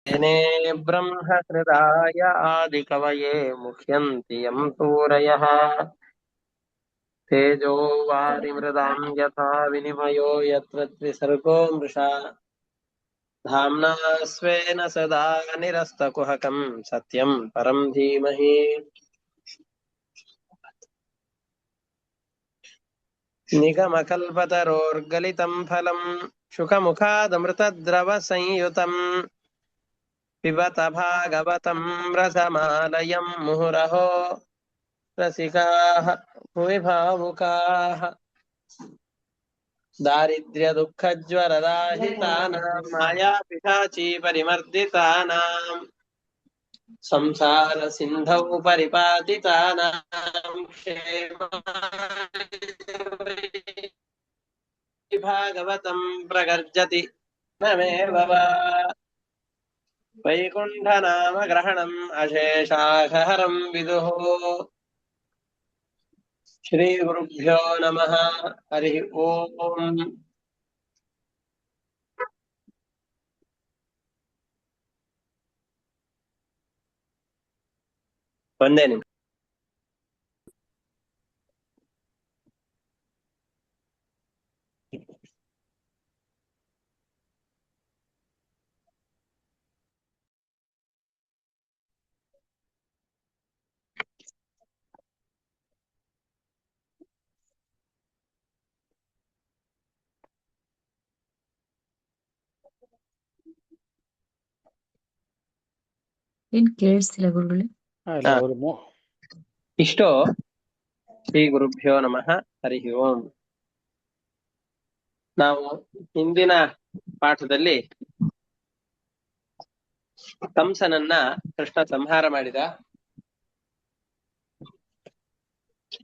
तेने ब्रह्महृदाय आदिकवये मुह्यन्ति यं सूरयः तेजो वारिमृदां यथा विनिमयो यत्र त्रिसर्गो मृषा धाम्ना स्वेन सदा निरस्तकुहकं सत्यं परं धीमहि निगमकल्पतरोर्गलितं फलं शुकमुखादमृतद्रवसंयुतम् पिबत भागवतं रसमालयं मुहुरहो रसिकाः भुवि भावुकाः दारिद्र्यदुःखज्वरराहितानां मायापिशाची परिमर्दितानां संसारसिन्धौ परिपातितानां क्षेमाय भागवतं प्रगर्जति न मे भवा वैकुण्ठनामग्रहणम् अशेषाघहरं विदुः श्रीगुरुभ्यो नमः हरिः ओम् ಒಂದೇ ನಿಮಿಷ ಏನ್ ಕೇಳಿಸ್ತಿಲ್ಲ ಗುರುಗಳೇ. ಇಷ್ಟು ಶ್ರೀ ಗುರುಭ್ಯೋ ನಮಃ ಹರಿಃ ಓಂ. ನಾವು ಹಿಂದಿನ ಪಾಠದಲ್ಲಿ ಕಂಸನನ್ನ ಕೃಷ್ಣ ಸಂಹಾರ ಮಾಡಿದ.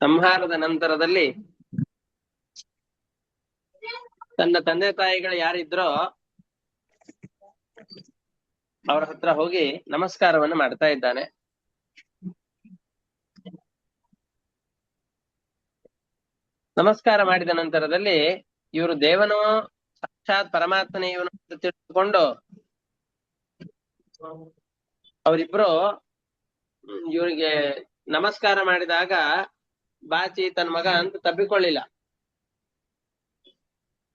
ಸಂಹಾರದ ನಂತರದಲ್ಲಿ ತನ್ನ ತಂದೆ ತಾಯಿಗಳು ಯಾರಿದ್ರೋ ಅವರ ಹತ್ರ ಹೋಗಿ ನಮಸ್ಕಾರವನ್ನು ಮಾಡ್ತಾ ಇದ್ದಾನೆ. ನಮಸ್ಕಾರ ಮಾಡಿದ ನಂತರದಲ್ಲಿ ಇವರು ದೇವನೋ ಸಾಕ್ಷಾತ್ ಪರಮಾತ್ಮನೇ ಇವನು ಅಂತ ತಿಳಿದುಕೊಂಡು ಅವರಿಬ್ರು ಇವರಿಗೆ ನಮಸ್ಕಾರ ಮಾಡಿದಾಗ ಬಾಚಿ ತನ್ನ ಮಗ ಅಂತ ತಬ್ಬಿಕೊಳ್ಳಿಲ್ಲ.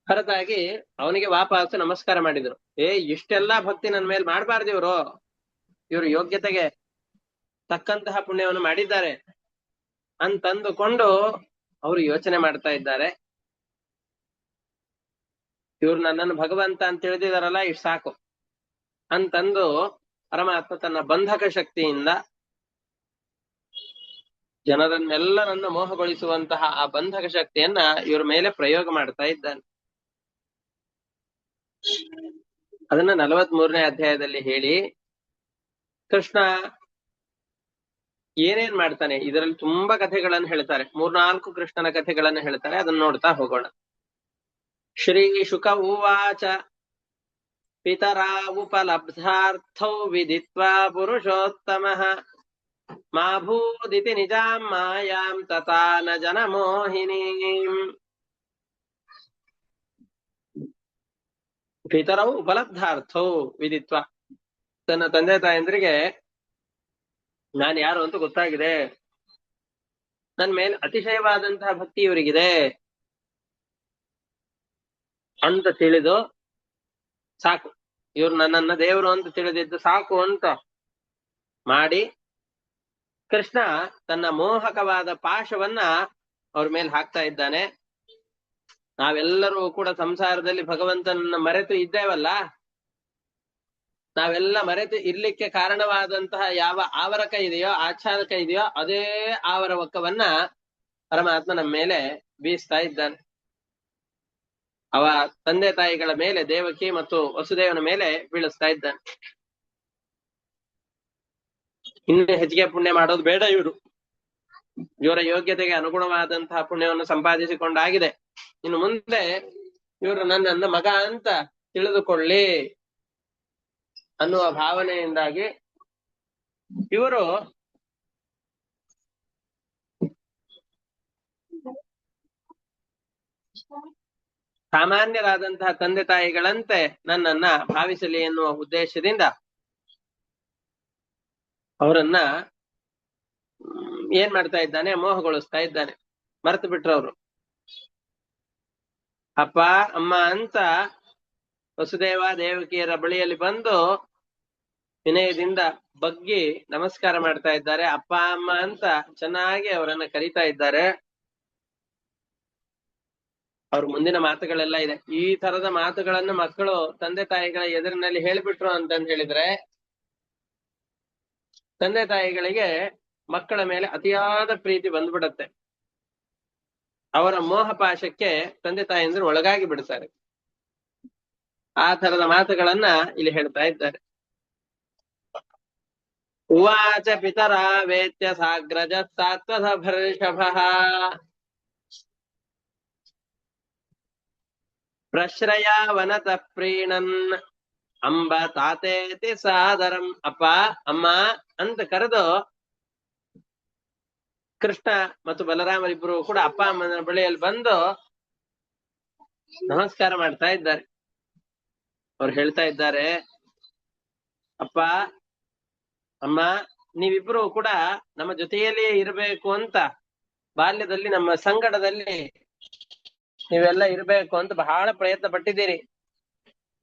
ಹೊರತಾಗಿ ಅವನಿಗೆ ವಾಪಸ್ ನಮಸ್ಕಾರ ಮಾಡಿದ್ರು. ಇಷ್ಟೆಲ್ಲಾ ಭಕ್ತಿ ನನ್ನ ಮೇಲೆ ಮಾಡಬಾರ್ದು, ಇವರು ಯೋಗ್ಯತೆಗೆ ತಕ್ಕಂತಹ ಪುಣ್ಯವನ್ನು ಮಾಡಿದ್ದಾರೆ ಅಂತಂದುಕೊಂಡು ಅವರು ಯೋಚನೆ ಮಾಡ್ತಾ ಇದ್ದಾರೆ. ಇವ್ರು ನನ್ನನ್ನು ಭಗವಂತ ಅಂತ ತಿಳಿದಿದಾರಲ್ಲ, ಇಷ್ಟು ಸಾಕು ಅಂತಂದು ಪರಮಾತ್ಮ ತನ್ನ ಬಂಧಕ ಶಕ್ತಿಯಿಂದ ಜನರನ್ನೆಲ್ಲರನ್ನು ಮೋಹಗೊಳಿಸುವಂತಹ ಆ ಬಂಧಕ ಶಕ್ತಿಯನ್ನ ಇವ್ರ ಮೇಲೆ ಪ್ರಯೋಗ ಮಾಡ್ತಾ ಇದ್ದಾನೆ. ಅದನ್ನ 43ನೇ ಅಧ್ಯಾಯದಲ್ಲಿ ಹೇಳಿ ಕೃಷ್ಣ ಏನೇನ್ ಮಾಡ್ತಾನೆ, ಇದರಲ್ಲಿ ತುಂಬಾ ಕಥೆಗಳನ್ನು ಹೇಳ್ತಾರೆ. 3-4 ಕೃಷ್ಣನ ಕಥೆಗಳನ್ನು ಹೇಳ್ತಾರೆ. ಅದನ್ನ ನೋಡ್ತಾ ಹೋಗೋಣ. ಶ್ರೀ ಶುಕ ಉವಾಚ ಪಿತರಾ ಉಪಲಬ್ಧಾರ್ಥೌ ವಿದಿತ್ವಾ ಪುರುಷೋತ್ತಮಃ ಮಾ ಭೂದಿತಿ ನಿಜಾಂ ಮಾಯಾಂ ತಥಾ ನ ಜನಮೋಹಿನೀಂ. ಪಿತರವು ಉಪಲಬ್ಧಾರ್ಥೌ ವಿದಿತ್ವ, ತನ್ನ ತಂದೆ ತಾಯಂದ್ರಿಗೆ ನಾನು ಯಾರು ಅಂತ ಗೊತ್ತಾಗಿದೆ, ನನ್ ಮೇಲೆ ಅತಿಶಯವಾದಂತಹ ಭಕ್ತಿ ಇವರಿಗಿದೆ ಅಂತ ತಿಳಿದು ಸಾಕು, ಇವ್ರು ನನ್ನನ್ನ ದೇವರು ಅಂತ ತಿಳಿದಿದ್ದು ಸಾಕು ಅಂತ ಮಾಡಿ ಕೃಷ್ಣ ತನ್ನ ಮೋಹಕವಾದ ಪಾಶವನ್ನ ಅವ್ರ ಮೇಲೆ ಹಾಕ್ತಾ ಇದ್ದಾನೆ. ನಾವೆಲ್ಲರೂ ಕೂಡ ಸಂಸಾರದಲ್ಲಿ ಭಗವಂತನನ್ನ ಮರೆತು ಇದ್ದೇವಲ್ಲ, ನಾವೆಲ್ಲ ಮರೆತು ಇರ್ಲಿಕ್ಕೆ ಕಾರಣವಾದಂತಹ ಯಾವ ಆವರಕ ಇದೆಯೋ, ಆಚ್ಛಾದಕ ಇದೆಯೋ, ಅದೇ ಆವರವಕ್ಕವನ್ನ ಪರಮಾತ್ಮ ನಮ್ಮ ಮೇಲೆ ಬೀಸ್ತಾ ಇದ್ದಾನೆ. ಅವ ತಂದೆ ತಾಯಿಗಳ ಮೇಲೆ, ದೇವಕಿ ಮತ್ತು ವಸುದೇವನ ಮೇಲೆ ಬೀಳಿಸ್ತಾ ಇದ್ದಾನೆ. ಇನ್ನು ಹೆಚ್ಚಿಗೆ ಪುಣ್ಯ ಮಾಡೋದು ಬೇಡ, ಇವರ ಯೋಗ್ಯತೆಗೆ ಅನುಗುಣವಾದಂತಹ ಪುಣ್ಯವನ್ನು ಸಂಪಾದಿಸಿಕೊಂಡಾಗಿದೆ. ಇನ್ನು ಮುಂದೆ ಇವರು ನನ್ನನ್ನು ಮಗ ಅಂತ ತಿಳಿದುಕೊಳ್ಳಿ ಅನ್ನುವ ಭಾವನೆಯಿಂದಾಗಿ ಇವರು ಸಾಮಾನ್ಯರಾದಂತಹ ತಂದೆ ತಾಯಿಗಳಂತೆ ನನ್ನನ್ನ ಭಾವಿಸಲಿ ಎನ್ನುವ ಉದ್ದೇಶದಿಂದ ಅವರನ್ನ ಏನ್ ಮಾಡ್ತಾ ಇದ್ದಾನೆ, ಮೋಹಗೊಳಿಸ್ತಾ ಇದ್ದಾನೆ. ಮರೆತು ಬಿಟ್ರು ಅವರು. ಅಪ್ಪ ಅಮ್ಮ ಅಂತ ವಸುದೇವ ದೇವಕಿಯರ ಬಳಿಯಲ್ಲಿ ಬಂದು ವಿನಯದಿಂದ ಬಗ್ಗಿ ನಮಸ್ಕಾರ ಮಾಡ್ತಾ ಇದ್ದಾರೆ. ಅಪ್ಪ ಅಮ್ಮ ಅಂತ ಚೆನ್ನಾಗಿ ಅವರನ್ನ ಕರೀತಾ ಇದ್ದಾರೆ. ಅವ್ರ ಮುಂದಿನ ಮಾತುಗಳೆಲ್ಲ ಇದೆ. ಈ ತರದ ಮಾತುಗಳನ್ನು ಮಕ್ಕಳು ತಂದೆ ತಾಯಿಗಳ ಎದುರಿನಲ್ಲಿ ಹೇಳಿಬಿಟ್ರು ಅಂತಂದ್ ಹೇಳಿದ್ರೆ ತಂದೆ ತಾಯಿಗಳಿಗೆ ಮಕ್ಕಳ ಮೇಲೆ ಅತಿಯಾದ ಪ್ರೀತಿ ಬಂದ್ಬಿಡತ್ತೆ. ಅವರ ಮೋಹ ಪಾಶಕ್ಕೆ ತಂದೆ ತಾಯಿಯಂದ್ರು ಒಳಗಾಗಿ ಬಿಡ್ತಾರೆ. ಆ ತರದ ಮಾತುಗಳನ್ನ ಇಲ್ಲಿ ಹೇಳ್ತಾ ಇದ್ದಾರೆ. ಉವಾಚ ಪಿತರ ವೇತ್ಯ ಸಾಗ್ರಜ ಸಾತ್ವಸಭರ್ಷಭ ಪ್ರಶ್ರಯ ವನತ ಪ್ರೀಣನ್ ಅಂಬ ತಾತೇತಿ ಸಾದರಂ. ಅಪ್ಪ ಅಮ್ಮ ಅಂತ ಕರೆದು ಕೃಷ್ಣ ಮತ್ತು ಬಲರಾಮರಿಬ್ರು ಕೂಡ ಅಪ್ಪ ಅಮ್ಮನ ಬಳಿಯಲ್ಲಿ ಬಂದು ನಮಸ್ಕಾರ ಮಾಡ್ತಾ ಇದ್ದಾರೆ. ಅವ್ರು ಹೇಳ್ತಾ ಇದ್ದಾರೆ, ಅಪ್ಪ ಅಮ್ಮ ನೀವಿಬ್ರು ಕೂಡ ನಮ್ಮ ಜೊತೆಯಲ್ಲೇ ಇರಬೇಕು ಅಂತ ಬಾಲ್ಯದಲ್ಲಿ ನಮ್ಮ ಸಂಗಡದಲ್ಲಿ ನೀವೆಲ್ಲ ಇರಬೇಕು ಅಂತ ಬಹಳ ಪ್ರಯತ್ನ ಪಟ್ಟಿದ್ದೀರಿ.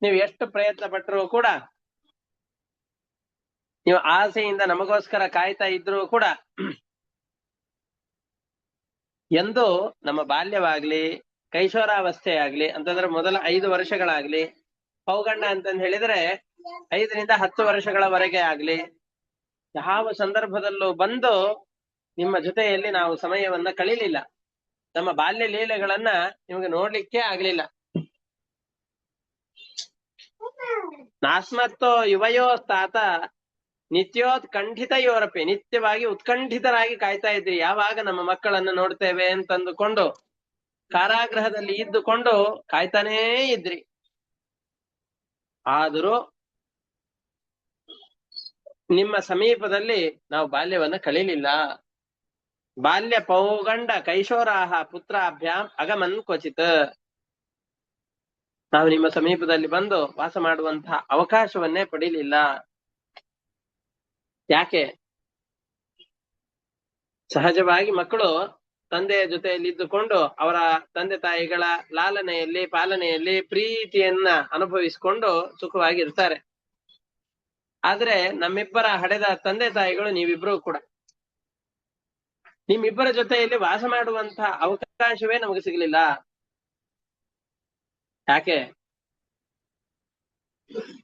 ನೀವು ಎಷ್ಟು ಪ್ರಯತ್ನ ಪಟ್ಟರು ಕೂಡ, ನೀವು ಆಸೆಯಿಂದ ನಮಗೋಸ್ಕರ ಕಾಯ್ತಾ ಇದ್ರು ಕೂಡ ಎಂದು ನಮ್ಮ ಬಾಲ್ಯವಾಗ್ಲಿ ಕೈಶೋರಾವಸ್ಥೆ ಆಗ್ಲಿ ಅಂತಂದ್ರೆ ಮೊದಲ 5 ವರ್ಷಗಳಾಗ್ಲಿ, ಪೌಗಂಡ ಅಂತಂದ್ ಹೇಳಿದ್ರೆ 5 ರಿಂದ 10 ವರ್ಷಗಳವರೆಗೆ ಆಗ್ಲಿ ಯಾವ ಸಂದರ್ಭದಲ್ಲೂ ಬಂದು ನಿಮ್ಮ ಜೊತೆಯಲ್ಲಿ ನಾವು ಸಮಯವನ್ನ ಕಳೀಲಿಲ್ಲ. ನಮ್ಮ ಬಾಲ್ಯ ಲೀಲೆಗಳನ್ನ ನಿಮಗೆ ನೋಡ್ಲಿಕ್ಕೆ ಆಗ್ಲಿಲ್ಲ. ನಾಸ್ಮತ್ತೋ ಯುವಯೋ ತಾತ ನಿತ್ಯೋತ್ಕಂಠಿತಯೋರಪಿ, ನಿತ್ಯವಾಗಿ ಉತ್ಕಂಠಿತರಾಗಿ ಕಾಯ್ತಾ ಇದ್ರಿ. ಯಾವಾಗ ನಮ್ಮ ಮಕ್ಕಳನ್ನ ನೋಡ್ತೇವೆ ಅಂತಂದುಕೊಂಡು ಕಾರಾಗೃಹದಲ್ಲಿ ಇದ್ದುಕೊಂಡು ಕಾಯ್ತಾನೇ ಇದ್ರಿ. ಆದರೂ ನಿಮ್ಮ ಸಮೀಪದಲ್ಲಿ ನಾವು ಬಾಲ್ಯವನ್ನ ಕಳೀಲಿಲ್ಲ. ಬಾಲ್ಯ ಪೌಗಂಡ ಕೈಶೋರಾಹ ಪುತ್ರಾಭ್ಯಾಂ ಅಗಮನ್ ಕ್ವಚಿತ್. ನಾವು ನಿಮ್ಮ ಸಮೀಪದಲ್ಲಿ ಬಂದು ವಾಸ ಮಾಡುವಂತಹ ಅವಕಾಶವನ್ನೇ ಪಡೀಲಿಲ್ಲ. ಯಾಕೆ? ಸಹಜವಾಗಿ ಮಕ್ಕಳು ತಂದೆಯ ಜೊತೆಯಲ್ಲಿ ಇದ್ದುಕೊಂಡು ಅವರ ತಂದೆ ತಾಯಿಗಳ ಲಾಲನೆಯಲ್ಲಿ ಪಾಲನೆಯಲ್ಲಿ ಪ್ರೀತಿಯನ್ನ ಅನುಭವಿಸಿಕೊಂಡು ಸುಖವಾಗಿ ಇರ್ತಾರೆ. ಆದ್ರೆ ನಮ್ಮಿಬ್ಬರ ಹಡೆದ ತಂದೆ ತಾಯಿಗಳು ನೀವಿಬ್ರು ಕೂಡ ನಿಮ್ಮಿಬ್ಬರ ಜೊತೆಯಲ್ಲಿ ವಾಸ ಮಾಡುವಂತಹ ಅವಕಾಶವೇ ನಮಗೆ ಸಿಗಲಿಲ್ಲ. ಯಾಕೆ?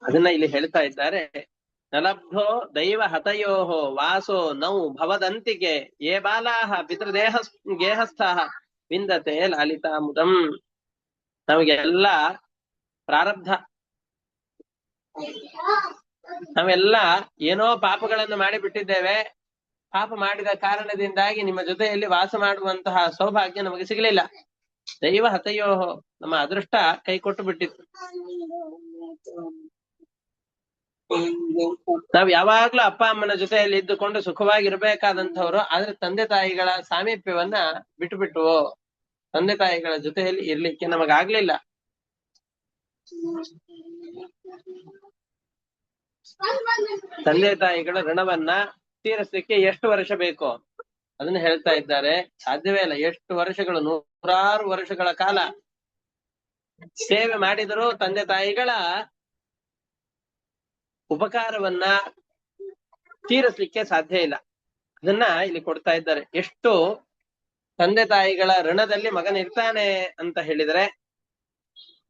ಅದನ್ನ ಇಲ್ಲಿ ಹೇಳ್ತಾ ಇದ್ದಾರೆ. ನಲಬ್ಧೋ ದೈವ ಹತಯೋಹೋ ವಾಸೋ ನೌ ಭವದಂತಿಕೆ ಯೇ ಬಾಲಾಹ ಪಿತೃದೇಹ ಗೇಹಸ್ಥಾಹ ವಿಂದತೆ ಲಾಲಿತಾಮುದಂ. ನಮಗೆಲ್ಲ ಪ್ರಾರಬ್ಧ, ನಾವೆಲ್ಲ ಏನೋ ಪಾಪಗಳನ್ನು ಮಾಡಿಬಿಟ್ಟಿದ್ದೇವೆ. ಪಾಪ ಮಾಡಿದ ಕಾರಣದಿಂದಾಗಿ ನಿಮ್ಮ ಜೊತೆಯಲ್ಲಿ ವಾಸ ಮಾಡುವಂತಹ ಸೌಭಾಗ್ಯ ನಮಗೆ ಸಿಗಲಿಲ್ಲ. ದೈವ ಹತಯೋಹೋ, ನಮ್ಮ ಅದೃಷ್ಟ ಕೈ ಕೊಟ್ಟು ಬಿಟ್ಟಿತ್ತು. ನಾವ್ ಯಾವಾಗ್ಲೂ ಅಪ್ಪ ಅಮ್ಮನ ಜೊತೆಯಲ್ಲಿ ಇದ್ದುಕೊಂಡು ಸುಖವಾಗಿರ್ಬೇಕಾದಂಥವ್ರು, ಆದ್ರೆ ತಂದೆ ತಾಯಿಗಳ ಸಾಮೀಪ್ಯವನ್ನ ಬಿಟ್ಟು ಬಿಟ್ಟು ತಂದೆ ತಾಯಿಗಳ ಜೊತೆಯಲ್ಲಿ ಇರ್ಲಿಕ್ಕೆ ನಮಗಾಗ್ಲಿಲ್ಲ. ತಂದೆ ತಾಯಿಗಳ ಋಣವನ್ನ ತೀರಿಸಲಿಕ್ಕೆ ಎಷ್ಟು ವರ್ಷ ಬೇಕೋ ಅದನ್ನ ಹೇಳ್ತಾ ಇದ್ದಾರೆ. ಸಾಧ್ಯವೇ ಇಲ್ಲ. ಎಷ್ಟು ವರ್ಷಗಳು, 100 ವರ್ಷಗಳ ಕಾಲ ಸೇವೆ ಮಾಡಿದರೂ ತಂದೆ ತಾಯಿಗಳ ಉಪಕಾರವನ್ನ ತೀರಿಸಲಿಕ್ಕೆ ಸಾಧ್ಯ ಇಲ್ಲ. ಅದನ್ನ ಇಲ್ಲಿ ಕೊಡ್ತಾ ಇದ್ದಾರೆ. ಎಷ್ಟು ತಂದೆ ತಾಯಿಗಳ ಋಣದಲ್ಲಿ ಮಗನಿರ್ತಾನೆ ಅಂತ ಹೇಳಿದ್ರೆ,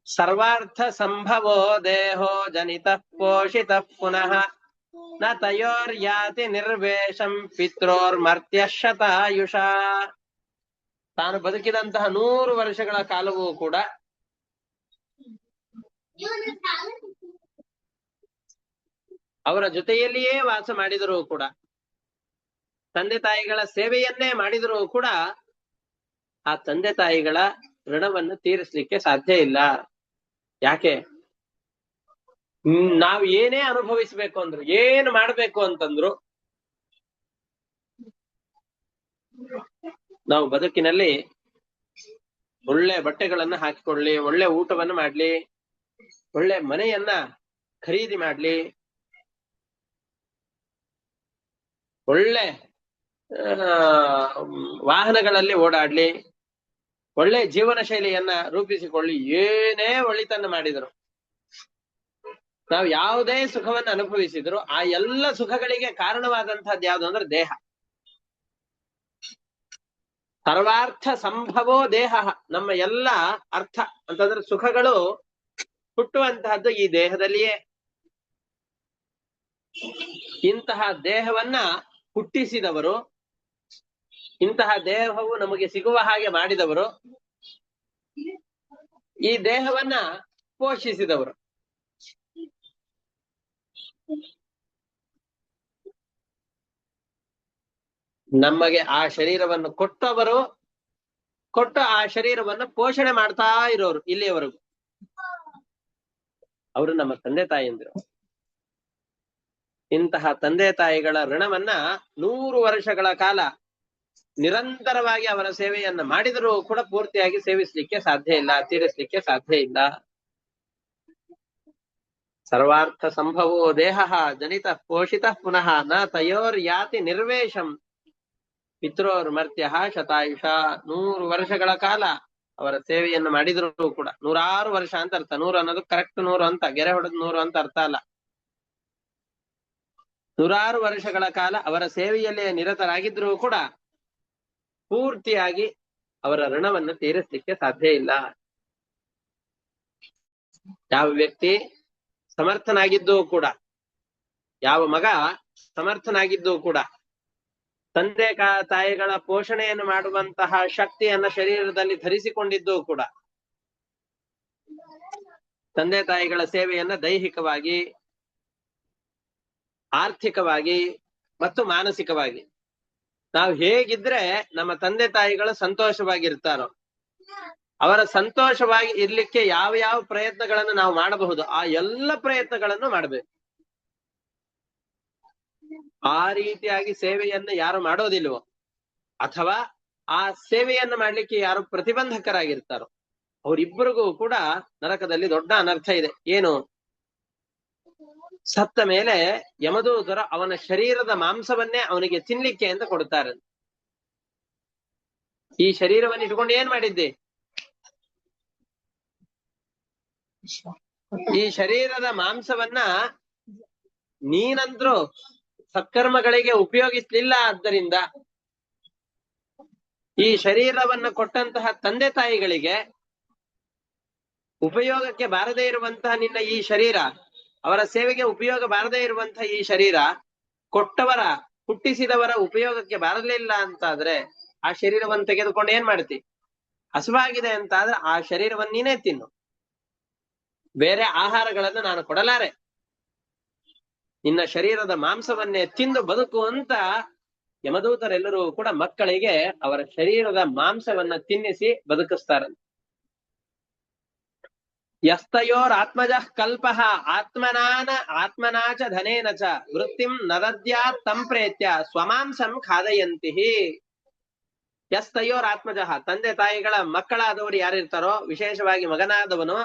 ಸರ್ವಾರ್ಥ ಸಂಭವೋ ದೇಹೋ ಜನಿತ ಪೋಷಿತ ಪುನಃ ನ ತಯೋರ್ಯಾತಿ ನಿರ್ವೇಶಂ ಪಿತ್ರೋರ್ಮರ್ತ್ಯ ಶತಾಯುಷ. ತಾನು ಬದುಕಿದಂತಹ 100 ವರ್ಷಗಳ ಕಾಲವೂ ಕೂಡ ಅವರ ಜೊತೆಯಲ್ಲಿಯೇ ವಾಸ ಮಾಡಿದರೂ ಕೂಡ, ತಂದೆ ತಾಯಿಗಳ ಸೇವೆಯನ್ನೇ ಮಾಡಿದರೂ ಕೂಡ ಆ ತಂದೆ ತಾಯಿಗಳ ಋಣವನ್ನು ತೀರಿಸಲಿಕ್ಕೆ ಸಾಧ್ಯ ಇಲ್ಲ. ಯಾಕೆ? ನಾವು ಏನೇ ಅನುಭವಿಸ್ಬೇಕು ಅಂದ್ರು, ಏನು ಮಾಡ್ಬೇಕು ಅಂತಂದ್ರು, ನಾವು ಬದುಕಿನಲ್ಲಿ ಒಳ್ಳೆ ಬಟ್ಟೆಗಳನ್ನ ಹಾಕಿಕೊಳ್ಳಿ, ಒಳ್ಳೆ ಊಟವನ್ನು ಮಾಡ್ಲಿ, ಒಳ್ಳೆ ಮನೆಯನ್ನ ಖರೀದಿ ಮಾಡ್ಲಿ, ಒಳ್ಳೆ ವಾಹನಗಳಲ್ಲಿ ಓಡಾಡ್ಲಿ, ಒಳ್ಳೆ ಜೀವನ ಶೈಲಿಯನ್ನ ರೂಪಿಸಿಕೊಳ್ಳಿ, ಏನೇ ಒಳಿತನ್ನು ಮಾಡಿದರು, ನಾವು ಯಾವುದೇ ಸುಖವನ್ನು ಅನುಭವಿಸಿದ್ರು ಆ ಎಲ್ಲ ಸುಖಗಳಿಗೆ ಕಾರಣವಾದಂತಹದ್ದು ಯಾವುದು ಅಂದ್ರೆ ದೇಹ. ಸರ್ವಾರ್ಥ ಸಂಭವೋ ದೇಹ. ನಮ್ಮ ಎಲ್ಲ ಅರ್ಥ ಅಂತಂದ್ರೆ ಸುಖಗಳು ಹುಟ್ಟುವಂತಹದ್ದು ಈ ದೇಹದಲ್ಲಿಯೇ. ಇಂತಹ ದೇಹವನ್ನ ಹುಟ್ಟಿಸಿದವರು, ಇಂತಹ ದೇಹವು ನಮಗೆ ಸಿಗುವ ಹಾಗೆ ಮಾಡಿದವರು, ಈ ದೇಹವನ್ನ ಪೋಷಿಸಿದವರು. ನಮಗೆ ಆ ಶರೀರವನ್ನು ಕೊಟ್ಟವರು, ಕೊಟ್ಟು ಆ ಶರೀರವನ್ನು ಪೋಷಣೆ ಮಾಡ್ತಾ ಇರೋರು ಇಲ್ಲಿಯವರೆಗೂ ಅವರು ನಮ್ಮ ತಂದೆ ತಾಯಿಯಂದಿರು. ಇಂತಹ ತಂದೆ ತಾಯಿಗಳ ಋಣವನ್ನ 100 ವರ್ಷಗಳ ಕಾಲ ನಿರಂತರವಾಗಿ ಅವರ ಸೇವೆಯನ್ನ ಮಾಡಿದರೂ ಕೂಡ ಪೂರ್ತಿಯಾಗಿ ಸೇವಿಸಲಿಕ್ಕೆ ಸಾಧ್ಯ ಇಲ್ಲ, ತೀರಿಸಲಿಕ್ಕೆ ಸಾಧ್ಯ ಇಲ್ಲ. ಸರ್ವಾರ್ಥ ಸಂಭವೋ ದೇಹ ಜನಿತ ಪೋಷಿತ ಪುನಃ ನ ತಯೋರ್ಯಾತಿ ನಿರ್ವೇಶಂ ಪಿತ್ರೋರ್ ಮರ್ತ್ಯ ಶತಾಯುಷ. 100 ವರ್ಷಗಳ ಕಾಲ ಅವರ ಸೇವೆಯನ್ನು ಮಾಡಿದ್ರು ಕೂಡ, 106 ವರ್ಷ ಅಂತ ಅರ್ಥ. 100 ಅನ್ನೋದು ಕರೆಕ್ಟ್ 100 ಅಂತ, ಗೆರೆ ಹೊಡೆದ್ 100 ಅಂತ ಅರ್ಥ ಅಲ್ಲ. 106 ವರ್ಷಗಳ ಕಾಲ ಅವರ ಸೇವೆಯಲ್ಲೇ ನಿರತರಾಗಿದ್ರೂ ಕೂಡ ಪೂರ್ತಿಯಾಗಿ ಅವರ ಋಣವನ್ನು ತೀರಿಸಲಿಕ್ಕೆ ಸಾಧ್ಯ ಇಲ್ಲ. ಯಾವ ವ್ಯಕ್ತಿ ಸಮರ್ಥನಾಗಿದ್ದೂ ಕೂಡ, ಯಾವ ಮಗ ಸಮರ್ಥನಾಗಿದ್ದೂ ಕೂಡ, ತಂದೆ ತಾಯಿಗಳ ಪೋಷಣೆಯನ್ನು ಮಾಡುವಂತಹ ಶಕ್ತಿಯನ್ನ ಶರೀರದಲ್ಲಿ ಧರಿಸಿಕೊಂಡಿದ್ದೂ ಕೂಡ, ತಂದೆ ತಾಯಿಗಳ ಸೇವೆಯನ್ನ ದೈಹಿಕವಾಗಿ, ಆರ್ಥಿಕವಾಗಿ ಮತ್ತು ಮಾನಸಿಕವಾಗಿ ನಾವು ಹೇಗಿದ್ರೆ ನಮ್ಮ ತಂದೆ ತಾಯಿಗಳು ಸಂತೋಷವಾಗಿರ್ತಾರೋ, ಅವರ ಸಂತೋಷವಾಗಿ ಇರ್ಲಿಕ್ಕೆ ಯಾವ ಯಾವ ಪ್ರಯತ್ನಗಳನ್ನು ನಾವು ಮಾಡಬಹುದು ಆ ಎಲ್ಲ ಪ್ರಯತ್ನಗಳನ್ನು ಮಾಡಬೇಕು. ಆ ರೀತಿಯಾಗಿ ಸೇವೆಯನ್ನು ಯಾರು ಮಾಡೋದಿಲ್ವೋ, ಅಥವಾ ಆ ಸೇವೆಯನ್ನು ಮಾಡ್ಲಿಕ್ಕೆ ಯಾರು ಪ್ರತಿಬಂಧಕರಾಗಿರ್ತಾರೋ ಅವರಿಬ್ಬರಿಗೂ ಕೂಡ ನರಕದಲ್ಲಿ ದೊಡ್ಡ ಅನರ್ಥ ಇದೆ. ಏನು? ಸತ್ತ ಮೇಲೆ ಯಮದೂತರು ಅವನ ಶರೀರದ ಮಾಂಸವನ್ನೇ ಅವನಿಗೆ ತಿನ್ಲಿಕ್ಕೆ ಅಂತ ಕೊಡ್ತಾರೆ. ಈ ಶರೀರವನ್ನು ಇಟ್ಕೊಂಡು ಏನ್ ಮಾಡಿದ್ದೆ? ಈ ಶರೀರದ ಮಾಂಸವನ್ನ ನೀನಂದ್ರೂ ಸತ್ಕರ್ಮಗಳಿಗೆ ಉಪಯೋಗಿಸ್ಲಿಲ್ಲ. ಆದ್ದರಿಂದ ಈ ಶರೀರವನ್ನು ಕೊಟ್ಟಂತಹ ತಂದೆ ತಾಯಿಗಳಿಗೆ ಉಪಯೋಗಕ್ಕೆ ಬಾರದೇ ಇರುವಂತಹ ನಿನ್ನ ಈ ಶರೀರ, ಅವರ ಸೇವೆಗೆ ಉಪಯೋಗ ಬಾರದೇ ಇರುವಂತಹ ಈ ಶರೀರ ಕೊಟ್ಟವರ, ಹುಟ್ಟಿಸಿದವರ ಉಪಯೋಗಕ್ಕೆ ಬಾರಲಿಲ್ಲ ಅಂತಾದ್ರೆ ಆ ಶರೀರವನ್ನು ತೆಗೆದುಕೊಂಡು ಏನ್ ಮಾಡ್ತಿ? ಹಸುವಾಗಿದೆ ಅಂತಾದ್ರೆ ಆ ಶರೀರವನ್ನು ನೀನೇ ತಿನ್ನು, ಬೇರೆ ಆಹಾರಗಳನ್ನು ನಾನು ಕೊಡಲಾರೆ, ನಿನ್ನ ಶರೀರದ ಮಾಂಸವನ್ನೇ ತಿಂದು ಬದುಕು ಅಂತ ಯಮದೂತರೆಲ್ಲರೂ ಕೂಡ ಮಕ್ಕಳಿಗೆ ಅವರ ಶರೀರದ ಮಾಂಸವನ್ನ ತಿನ್ನಿಸಿ ಬದುಕಿಸ್ತಾರಂತೆ. ಯಸ್ತಯೋರ್ ಆತ್ಮಜ ಕಲ್ಪಃ ಆತ್ಮನಾಚ ಧನೇನ ಚ ವೃತ್ತಿಂ ನದದ್ಯಾತ್ ತಂ ಪ್ರೇತ್ಯ ಸ್ವಮಾಂಸಂ ಖಾದಯಂತಿ. ಯಸ್ತಯೋರ್ ಆತ್ಮಜ, ತಂದೆ ತಾಯಿಗಳ ಮಕ್ಕಳಾದವರು ಯಾರಿರ್ತಾರೋ, ವಿಶೇಷವಾಗಿ ಮಗನಾದವನು,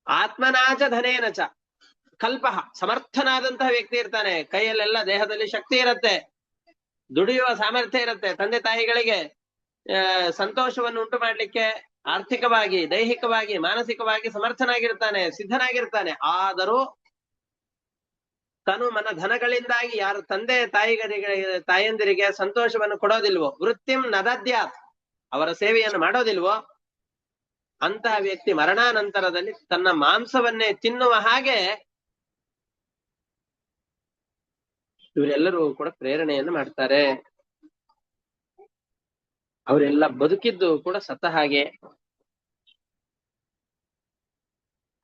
ಆತ್ಮನಾಚ ಧನೇನ ಚ ಕಲ್ಪಃ, ಸಮರ್ಥನಾದಂತಹ ವ್ಯಕ್ತಿ ಇರ್ತಾನೆ, ಕೈಯಲ್ಲೆಲ್ಲ ದೇಹದಲ್ಲಿ ಶಕ್ತಿ ಇರುತ್ತೆ, ದುಡಿಯುವ ಸಾಮರ್ಥ್ಯ ಇರುತ್ತೆ, ತಂದೆ ತಾಯಿಗಳಿಗೆ ಸಂತೋಷವನ್ನು ಉಂಟು ಮಾಡ್ಲಿಕ್ಕೆ ಆರ್ಥಿಕವಾಗಿ, ದೈಹಿಕವಾಗಿ, ಮಾನಸಿಕವಾಗಿ ಸಮರ್ಥನಾಗಿರ್ತಾನೆ, ಸಿದ್ಧನಾಗಿರ್ತಾನೆ. ಆದರೂ ತನು ಮನ ಧನಗಳಿಂದಾಗಿ ಯಾರು ತಂದೆ ತಾಯಂದಿರಿಗೆ ಸಂತೋಷವನ್ನು ಕೊಡೋದಿಲ್ವೋ, ವೃತ್ತಿಂ ನದದ್ಯಾತ್, ಅವರ ಸೇವೆಯನ್ನು ಮಾಡೋದಿಲ್ವೋ, ಅಂತಹ ವ್ಯಕ್ತಿ ಮರಣಾನಂತರದಲ್ಲಿ ತನ್ನ ಮಾಂಸವನ್ನೇ ತಿನ್ನುವ ಹಾಗೆ ಇವರೆಲ್ಲರೂ ಕೂಡ ಪ್ರೇರಣೆಯನ್ನು ಮಾಡ್ತಾರೆ. ಅವರೆಲ್ಲ ಬದುಕಿದ್ದು ಕೂಡ ಸತ್ತ ಹಾಗೆ.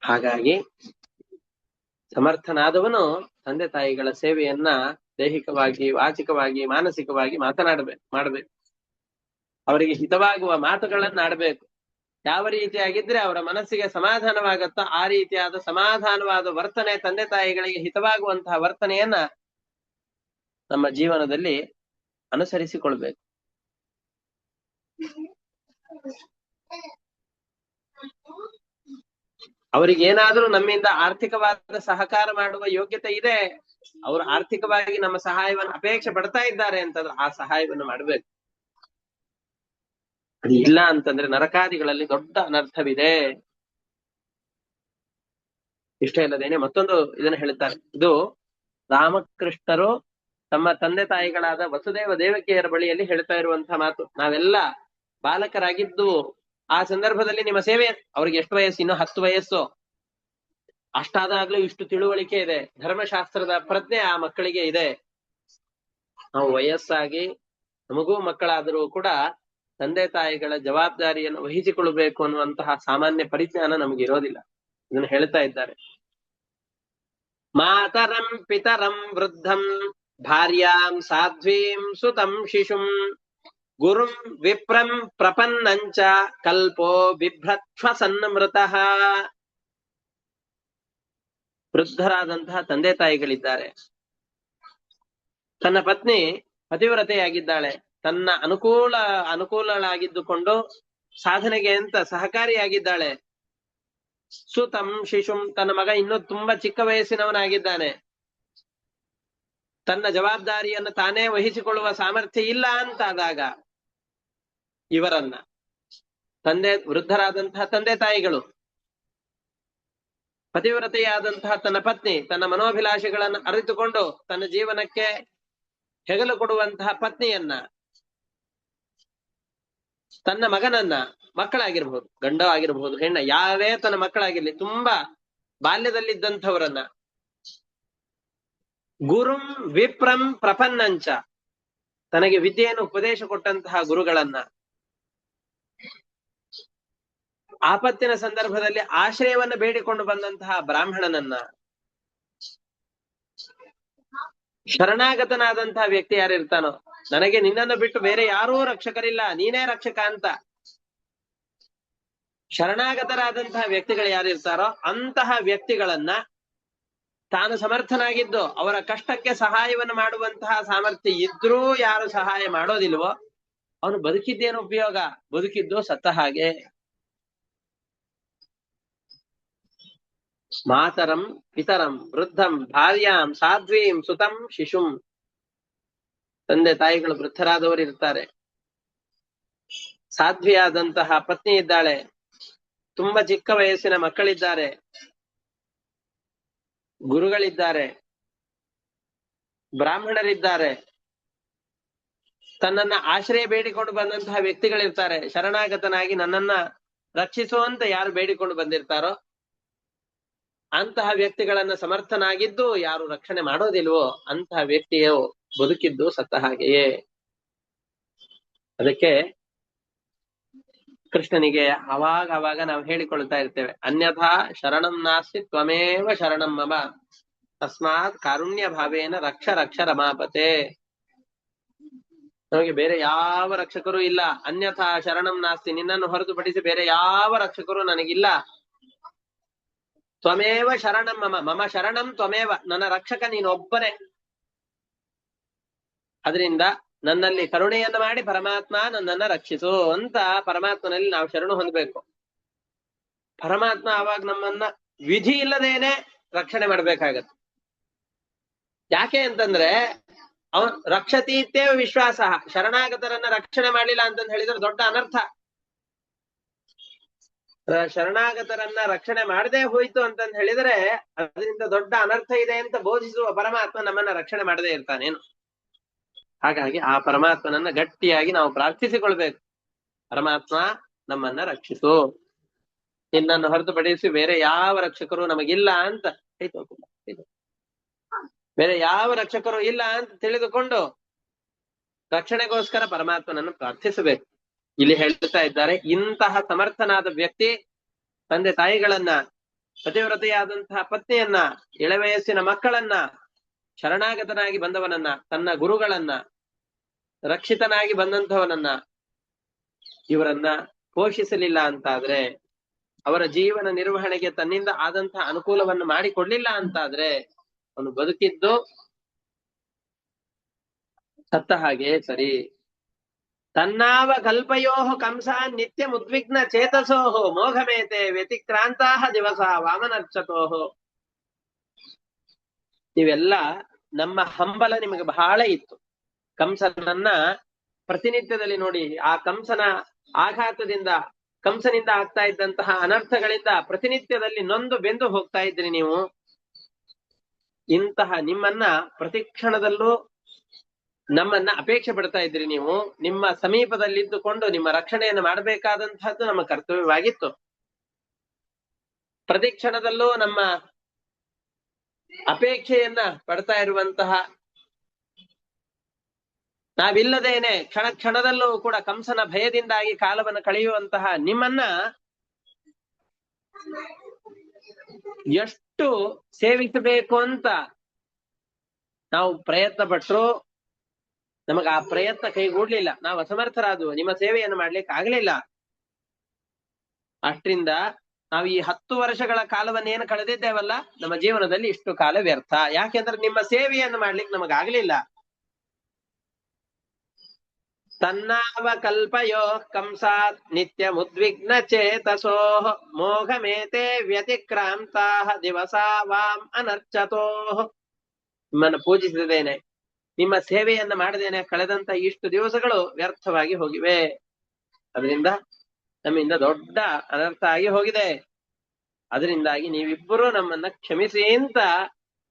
ಹಾಗಾಗಿ ಸಮರ್ಥನಾದವನು ತಂದೆ ತಾಯಿಗಳ ಸೇವೆಯನ್ನ ದೈಹಿಕವಾಗಿ, ವಾಚಿಕವಾಗಿ, ಮಾನಸಿಕವಾಗಿ ಮಾಡಬೇಕು. ಅವರಿಗೆ ಹಿತವಾಗುವ ಮಾತುಗಳನ್ನ ಆಡಬೇಕು. ಯಾವ ರೀತಿಯಾಗಿದ್ರೆ ಅವರ ಮನಸ್ಸಿಗೆ ಸಮಾಧಾನವಾಗುತ್ತೋ ಆ ರೀತಿಯಾದ ಸಮಾಧಾನವಾದ ವರ್ತನೆ, ತಂದೆ ತಾಯಿಗಳಿಗೆ ಹಿತವಾಗುವಂತಹ ವರ್ತನೆಯನ್ನ ನಮ್ಮ ಜೀವನದಲ್ಲಿ ಅನುಸರಿಸಿಕೊಳ್ಬೇಕು. ಅವರಿಗೇನಾದ್ರೂ ನಮ್ಮಿಂದ ಆರ್ಥಿಕವಾದ ಸಹಕಾರ ಮಾಡುವ ಯೋಗ್ಯತೆ ಇದೆ, ಅವರು ಆರ್ಥಿಕವಾಗಿ ನಮ್ಮ ಸಹಾಯವನ್ನು ಅಪೇಕ್ಷೆ ಪಡ್ತಾ ಇದ್ದಾರೆ ಅಂತಂದ್ರೆ ಆ ಸಹಾಯವನ್ನು ಮಾಡಬೇಕು. ಅದು ಇಲ್ಲ ಅಂತಂದ್ರೆ ನರಕಾದಿಗಳಲ್ಲಿ ದೊಡ್ಡ ಅನರ್ಥವಿದೆ. ಇಷ್ಟ ಇಲ್ಲದೇನೆ ಮತ್ತೊಂದು ಇದನ್ನ ಹೇಳ್ತಾರೆ. ಇದು ರಾಮಕೃಷ್ಣರು ತಮ್ಮ ತಂದೆ ತಾಯಿಗಳಾದ ವಸುದೇವ ದೇವಕಿಯರ ಬಳಿಯಲ್ಲಿ ಹೇಳ್ತಾ ಇರುವಂತಹ ಮಾತು. ನಾವೆಲ್ಲ ಬಾಲಕರಾಗಿದ್ದು ಆ ಸಂದರ್ಭದಲ್ಲಿ ನಿಮ್ಮ ಸೇವೆ, ಅವ್ರಿಗೆ ಎಷ್ಟು ವಯಸ್ಸು? ಇನ್ನು 10 ವಯಸ್ಸು. ಅಷ್ಟಾದಾಗ್ಲೂ ಇಷ್ಟು ತಿಳುವಳಿಕೆ ಇದೆ, ಧರ್ಮಶಾಸ್ತ್ರದ ಪ್ರಜ್ಞೆ ಆ ಮಕ್ಕಳಿಗೆ ಇದೆ. ನಾವು ವಯಸ್ಸಾಗಿ ನಮಗೂ ಮಕ್ಕಳಾದರೂ ಕೂಡ ತಂದೆ ತಾಯಿಗಳ ಜವಾಬ್ದಾರಿಯನ್ನು ವಹಿಸಿಕೊಳ್ಳಬೇಕು ಅನ್ನುವಂತಹ ಸಾಮಾನ್ಯ ಪರಿಜ್ಞಾನ ನಮಗೆ ಇರೋದಿಲ್ಲ. ಇದನ್ನು ಹೇಳ್ತಾ ಇದ್ದಾರೆ. ಮಾತರಂ ಪಿತರಂ ವೃದ್ಧಂ ಭಾರ್ಯಾಂ ಸಾಧ್ವೀಂ ಸುತಂ ಶಿಶುಂ ಗುರುಂ ವಿಪ್ರಂ ಪ್ರಪನ್ನಂಚ ಕಲ್ಪೋ ಬಿಭ್ರತ್ವ ಸನ್ನಮೃತಃ. ವೃದ್ಧರಾದಂತಹ ತಂದೆ ತಾಯಿಗಳಿದ್ದಾರೆ. ತನ್ನ ಪತ್ನಿ ಪತಿವ್ರತೆಯಾಗಿದ್ದಾಳೆ. ತನ್ನ ಅನುಕೂಲಳಾಗಿದ್ದುಕೊಂಡು ಸಾಧನೆಗೆ ಅಂತ ಸಹಕಾರಿಯಾಗಿದ್ದಾಳೆ. ಸುತಂ ಶಿಶುಂ, ತನ್ನ ಮಗ ಇನ್ನೂ ತುಂಬಾ ಚಿಕ್ಕ ವಯಸ್ಸಿನವನಾಗಿದ್ದಾನೆ. ತನ್ನ ಜವಾಬ್ದಾರಿಯನ್ನು ತಾನೇ ವಹಿಸಿಕೊಳ್ಳುವ ಸಾಮರ್ಥ್ಯ ಇಲ್ಲ ಅಂತಾದಾಗ ಇವರನ್ನ ವೃದ್ಧರಾದಂತಹ ತಂದೆ ತಾಯಿಗಳು, ಪತಿವ್ರತೆಯಾದಂತಹ ತನ್ನ ಪತ್ನಿ, ತನ್ನ ಮನೋಭಿಲಾಷೆಗಳನ್ನು ಅರಿತುಕೊಂಡು ತನ್ನ ಜೀವನಕ್ಕೆ ಹೆಗಲು ಕೊಡುವಂತಹ ಪತ್ನಿಯನ್ನ, ತನ್ನ ಮಗನನ್ನ, ಮಕ್ಕಳಾಗಿರ್ಬಹುದು, ಗಂಡ ಆಗಿರ್ಬಹುದು, ಹೆಣ್ಣ, ಯಾವೇ ತನ್ನ ಮಕ್ಕಳಾಗಿರ್ಲಿ, ತುಂಬಾ ಬಾಲ್ಯದಲ್ಲಿದ್ದಂಥವರನ್ನ, ಗುರುಂ ವಿಪ್ರಂ ಪ್ರಪನ್ನಂಚ, ತನಗೆ ವಿದ್ಯೆಯನ್ನು ಉಪದೇಶ ಕೊಟ್ಟಂತಹ ಗುರುಗಳನ್ನ, ಆಪತ್ತಿನ ಸಂದರ್ಭದಲ್ಲಿ ಆಶ್ರಯವನ್ನು ಬೇಡಿಕೊಂಡು ಬಂದಂತಹ ಬ್ರಾಹ್ಮಣನನ್ನ, ಶರಣಾಗತನಾದಂತಹ ವ್ಯಕ್ತಿ ಯಾರಿರ್ತಾನೋ, ನನಗೆ ನಿನ್ನನ್ನು ಬಿಟ್ಟು ಬೇರೆ ಯಾರೂ ರಕ್ಷಕರಿಲ್ಲ, ನೀನೇ ರಕ್ಷಕ ಅಂತ ಶರಣಾಗತರಾದಂತಹ ವ್ಯಕ್ತಿಗಳು ಯಾರಿರ್ತಾರೋ ಅಂತಹ ವ್ಯಕ್ತಿಗಳನ್ನ ತಾನು ಸಮರ್ಥನಾಗಿದ್ದು ಅವರ ಕಷ್ಟಕ್ಕೆ ಸಹಾಯವನ್ನು ಮಾಡುವಂತಹ ಸಾಮರ್ಥ್ಯ ಇದ್ರೂ ಯಾರು ಸಹಾಯ ಮಾಡೋದಿಲ್ವೋ ಅವನು ಬದುಕಿದ್ದೇನು ಉಪಯೋಗ? ಬದುಕಿದ್ದು ಸತ್ತ ಹಾಗೆ. ಮಾತರಂ ಪಿತರಂ ವೃದ್ಧಂ ಭಾರ್ಯಾಂ ಸಾಧ್ವೀಂ ಸುತಂ ಶಿಶುಂ. ತಂದೆ ತಾಯಿಗಳು ವೃದ್ಧರಾದವರು ಇರ್ತಾರೆ, ಸಾಧ್ವಿಯಾದಂತಹ ಪತ್ನಿ ಇದ್ದಾಳೆ, ತುಂಬಾ ಚಿಕ್ಕ ವಯಸ್ಸಿನ ಮಕ್ಕಳಿದ್ದಾರೆ, ಗುರುಗಳಿದ್ದಾರೆ, ಬ್ರಾಹ್ಮಣರಿದ್ದಾರೆ, ತನ್ನನ್ನ ಆಶ್ರಯ ಬೇಡಿಕೊಂಡು ಬಂದಂತಹ ವ್ಯಕ್ತಿಗಳಿರ್ತಾರೆ. ಶರಣಾಗತನಾಗಿ ನನ್ನನ್ನ ರಕ್ಷಿಸುವಂತ ಯಾರು ಬೇಡಿಕೊಂಡು ಬಂದಿರ್ತಾರೋ ಅಂತಹ ವ್ಯಕ್ತಿಗಳನ್ನ ಸಮರ್ಥನಾಗಿದ್ದು ಯಾರು ರಕ್ಷಣೆ ಮಾಡೋದಿಲ್ವೋ ಅಂತಹ ವ್ಯಕ್ತಿಯು ಬದುಕಿದ್ದು ಸತ್ತ ಹಾಗೆಯೇ. ಅದಕ್ಕೆ ಕೃಷ್ಣನಿಗೆ ಅವಾಗ ನಾವು ಹೇಳಿಕೊಳ್ತಾ ಇರ್ತೇವೆ, ಅನ್ಯಥಾ ಶರಣಂ ನಾಸ್ತಿ ತ್ವಮೇವ ಶರಣಂ ಮಮ ತಸ್ಮಾತ್ ಕಾರುಣ್ಯ ಭಾವೇನ ರಕ್ಷ ರಕ್ಷ ರಮಾಪತೆ. ನಮಗೆ ಬೇರೆ ಯಾವ ರಕ್ಷಕರು ಇಲ್ಲ. ಅನ್ಯಥಾ ಶರಣಂ ನಾಸ್ತಿ, ನಿನ್ನನ್ನು ಹೊರತುಪಡಿಸಿ ಬೇರೆ ಯಾವ ರಕ್ಷಕರು ನನಗಿಲ್ಲ. ತ್ವಮೇವ ಶರಣಂ ಮಮ ಮಮ ಶರಣಂ ತ್ವಮೇವ, ನನ್ನ ರಕ್ಷಕ ನೀನೊಬ್ಬನೇ. ಅದರಿಂದ ನನ್ನಲ್ಲಿ ಕರುಣೆಯನ್ನು ಮಾಡಿ ಪರಮಾತ್ಮ ನನ್ನನ್ನ ರಕ್ಷಿಸು ಅಂತ ಪರಮಾತ್ಮನಲ್ಲಿ ನಾವು ಶರಣು ಹೊಂದಬೇಕು. ಪರಮಾತ್ಮ ಆವಾಗ ನಮ್ಮನ್ನ ವಿಧಿ ಇಲ್ಲದೇನೆ ರಕ್ಷಣೆ ಮಾಡ್ಬೇಕಾಗತ್ತೆ. ಯಾಕೆ ಅಂತಂದ್ರೆ ಅವನ್ ರಕ್ಷತೀತ್ಯೇವ ವಿಶ್ವಾಸ. ಶರಣಾಗತರನ್ನ ರಕ್ಷಣೆ ಮಾಡಿಲ್ಲ ಅಂತಂದ್ ಹೇಳಿದ್ರೆ ದೊಡ್ಡ ಅನರ್ಥ. ಶರಣಾಗತರನ್ನ ರಕ್ಷಣೆ ಮಾಡದೆ ಹೋಯ್ತು ಅಂತಂದ್ ಹೇಳಿದ್ರೆ ಅದರಿಂದ ದೊಡ್ಡ ಅನರ್ಥ ಇದೆ ಅಂತ ಬೋಧಿಸುವ ಪರಮಾತ್ಮ ನಮ್ಮನ್ನ ರಕ್ಷಣೆ ಮಾಡದೇ ಇರ್ತಾನೇನು. ಹಾಗಾಗಿ ಆ ಪರಮಾತ್ಮನನ್ನ ಗಟ್ಟಿಯಾಗಿ ನಾವು ಪ್ರಾರ್ಥಿಸಿಕೊಳ್ಬೇಕು. ಪರಮಾತ್ಮ ನಮ್ಮನ್ನ ರಕ್ಷಿಸು, ನಿನ್ನನ್ನು ಹೊರತುಪಡಿಸಿ ಬೇರೆ ಯಾವ ರಕ್ಷಕರು ನಮಗಿಲ್ಲ ಅಂತ ಬೇರೆ ಯಾವ ರಕ್ಷಕರು ಇಲ್ಲ ಅಂತ ತಿಳಿದುಕೊಂಡು ರಕ್ಷಣೆಗೋಸ್ಕರ ಪರಮಾತ್ಮನನ್ನು ಪ್ರಾರ್ಥಿಸಬೇಕು. ಇಲ್ಲಿ ಹೇಳ್ತಾ ಇದ್ದಾರೆ, ಇಂತಹ ಸಮರ್ಥನಾದ ವ್ಯಕ್ತಿ ತಂದೆ ತಾಯಿಗಳನ್ನ, ಪತಿವ್ರತೆಯಾದಂತಹ ಪತ್ನಿಯನ್ನ, ಎಳೆವಯಸ್ಸಿನ ಮಕ್ಕಳನ್ನ, ಶರಣಾಗತನಾಗಿ ಬಂದವನನ್ನ, ತನ್ನ ಗುರುಗಳನ್ನ, ರಕ್ಷಿತನಾಗಿ ಬಂದಂಥವನನ್ನ, ಇವರನ್ನ ಪೋಷಿಸಲಿಲ್ಲ ಅಂತಾದ್ರೆ, ಅವರ ಜೀವನ ನಿರ್ವಹಣೆಗೆ ತನ್ನಿಂದ ಆದಂತಹ ಅನುಕೂಲವನ್ನು ಮಾಡಿಕೊಡ್ಲಿಲ್ಲ ಅಂತಾದ್ರೆ ಅವನು ಬದುಕಿದ್ದು ಸತ್ತ ಹಾಗೆ ಸರಿ. ತನ್ನಾವ ಕಲ್ಪಯೋಹ ಕಂಸಾನ್ ನಿತ್ಯ ಉದ್ವಿಗ್ನ ಚೇತಸೋಹೋ ಮೋಘಮೇತೆ ವ್ಯತಿಕ್ರಾಂತಾ ದಿವಸ ವಾಮನರ್ಚತೋಹೋ. ಇವೆಲ್ಲ ನಮ್ಮ ಹಂಬಲ ನಿಮಗೆ ಬಹಳ ಇತ್ತು. ಕಂಸನನ್ನ ಪ್ರತಿನಿತ್ಯದಲ್ಲಿ ನೋಡಿ, ಆ ಕಂಸನ ಆಘಾತದಿಂದ, ಕಂಸನಿಂದ ಆಗ್ತಾ ಇದ್ದಂತಹ ಅನರ್ಥಗಳಿಂದ ಪ್ರತಿನಿತ್ಯದಲ್ಲಿ ನೊಂದು ಬೆಂದು ಹೋಗ್ತಾ ಇದ್ರಿ ನೀವು. ಇಂತಹ ನಿಮ್ಮನ್ನ ಪ್ರತಿ ಕ್ಷಣದಲ್ಲೂ ನಮ್ಮನ್ನ ಅಪೇಕ್ಷೆ ಪಡ್ತಾ ಇದ್ರಿ ನೀವು. ನಿಮ್ಮ ಸಮೀಪದಲ್ಲಿದ್ದುಕೊಂಡು ನಿಮ್ಮ ರಕ್ಷಣೆಯನ್ನು ಮಾಡಬೇಕಾದಂತಹದ್ದು ನಮ್ಮ ಕರ್ತವ್ಯವಾಗಿತ್ತು. ಪ್ರತಿ ಕ್ಷಣದಲ್ಲೂ ನಮ್ಮ ಅಪೇಕ್ಷೆಯನ್ನ ಪಡ್ತಾ ಇರುವಂತಹ, ನಾವಿಲ್ಲದೇನೆ ಕ್ಷಣ ಕ್ಷಣದಲ್ಲೂ ಕೂಡ ಕಂಸನ ಭಯದಿಂದಾಗಿ ಕಾಲವನ್ನು ಕಳೆಯುವಂತಹ ನಿಮ್ಮನ್ನ ಎಷ್ಟು ಸೇವಿಸಬೇಕು ಅಂತ ನಾವು ಪ್ರಯತ್ನ ಪಟ್ಟರು, ನಮಗ ಆ ಪ್ರಯತ್ನ ಕೈಗೂಡ್ಲಿಲ್ಲ. ನಾವು ಅಸಮರ್ಥರಾದವು, ನಿಮ್ಮ ಸೇವೆಯನ್ನು ಮಾಡ್ಲಿಕ್ಕೆ ಆಗ್ಲಿಲ್ಲ. ಅಷ್ಟ್ರಿಂದ ನಾವು ಈ 10 ವರ್ಷಗಳ ಕಾಲವನ್ನೇನು ಕಳೆದಿದ್ದೇವಲ್ಲ, ನಮ್ಮ ಜೀವನದಲ್ಲಿ ಇಷ್ಟು ಕಾಲ ವ್ಯರ್ಥ. ಯಾಕೆಂದ್ರೆ ನಿಮ್ಮ ಸೇವೆಯನ್ನು ಮಾಡ್ಲಿಕ್ಕೆ ನಮಗಾಗ್ಲಿಲ್ಲ. ತನ್ನಾವ ಕಲ್ಪಯೋ ಕಂಸಾತ್ ನಿತ್ಯ ಮುದ್ವಿಗ್ನ ಚೇತಸೋ ಮೋಘಮೇತೆ ವ್ಯತಿಕ್ರಾಂತಾ ದಿವಸ ವಾಂ ಅನರ್ಚತೋ. ನಿಮ್ಮನ್ನು ಪೂಜಿಸಿದ್ದೇನೆ, ನಿಮ್ಮ ಸೇವೆಯನ್ನ ಮಾಡದೇನೆ ಕಳೆದಂತ ಇಷ್ಟು ದಿವಸಗಳು ವ್ಯರ್ಥವಾಗಿ ಹೋಗಿವೆ. ಅದರಿಂದ ನಮ್ಮಿಂದ ದೊಡ್ಡ ಅನರ್ಥ ಆಗಿ ಹೋಗಿದೆ. ಅದರಿಂದಾಗಿ ನೀವಿಬ್ಬರೂ ನಮ್ಮನ್ನ ಕ್ಷಮಿಸಿ ಅಂತ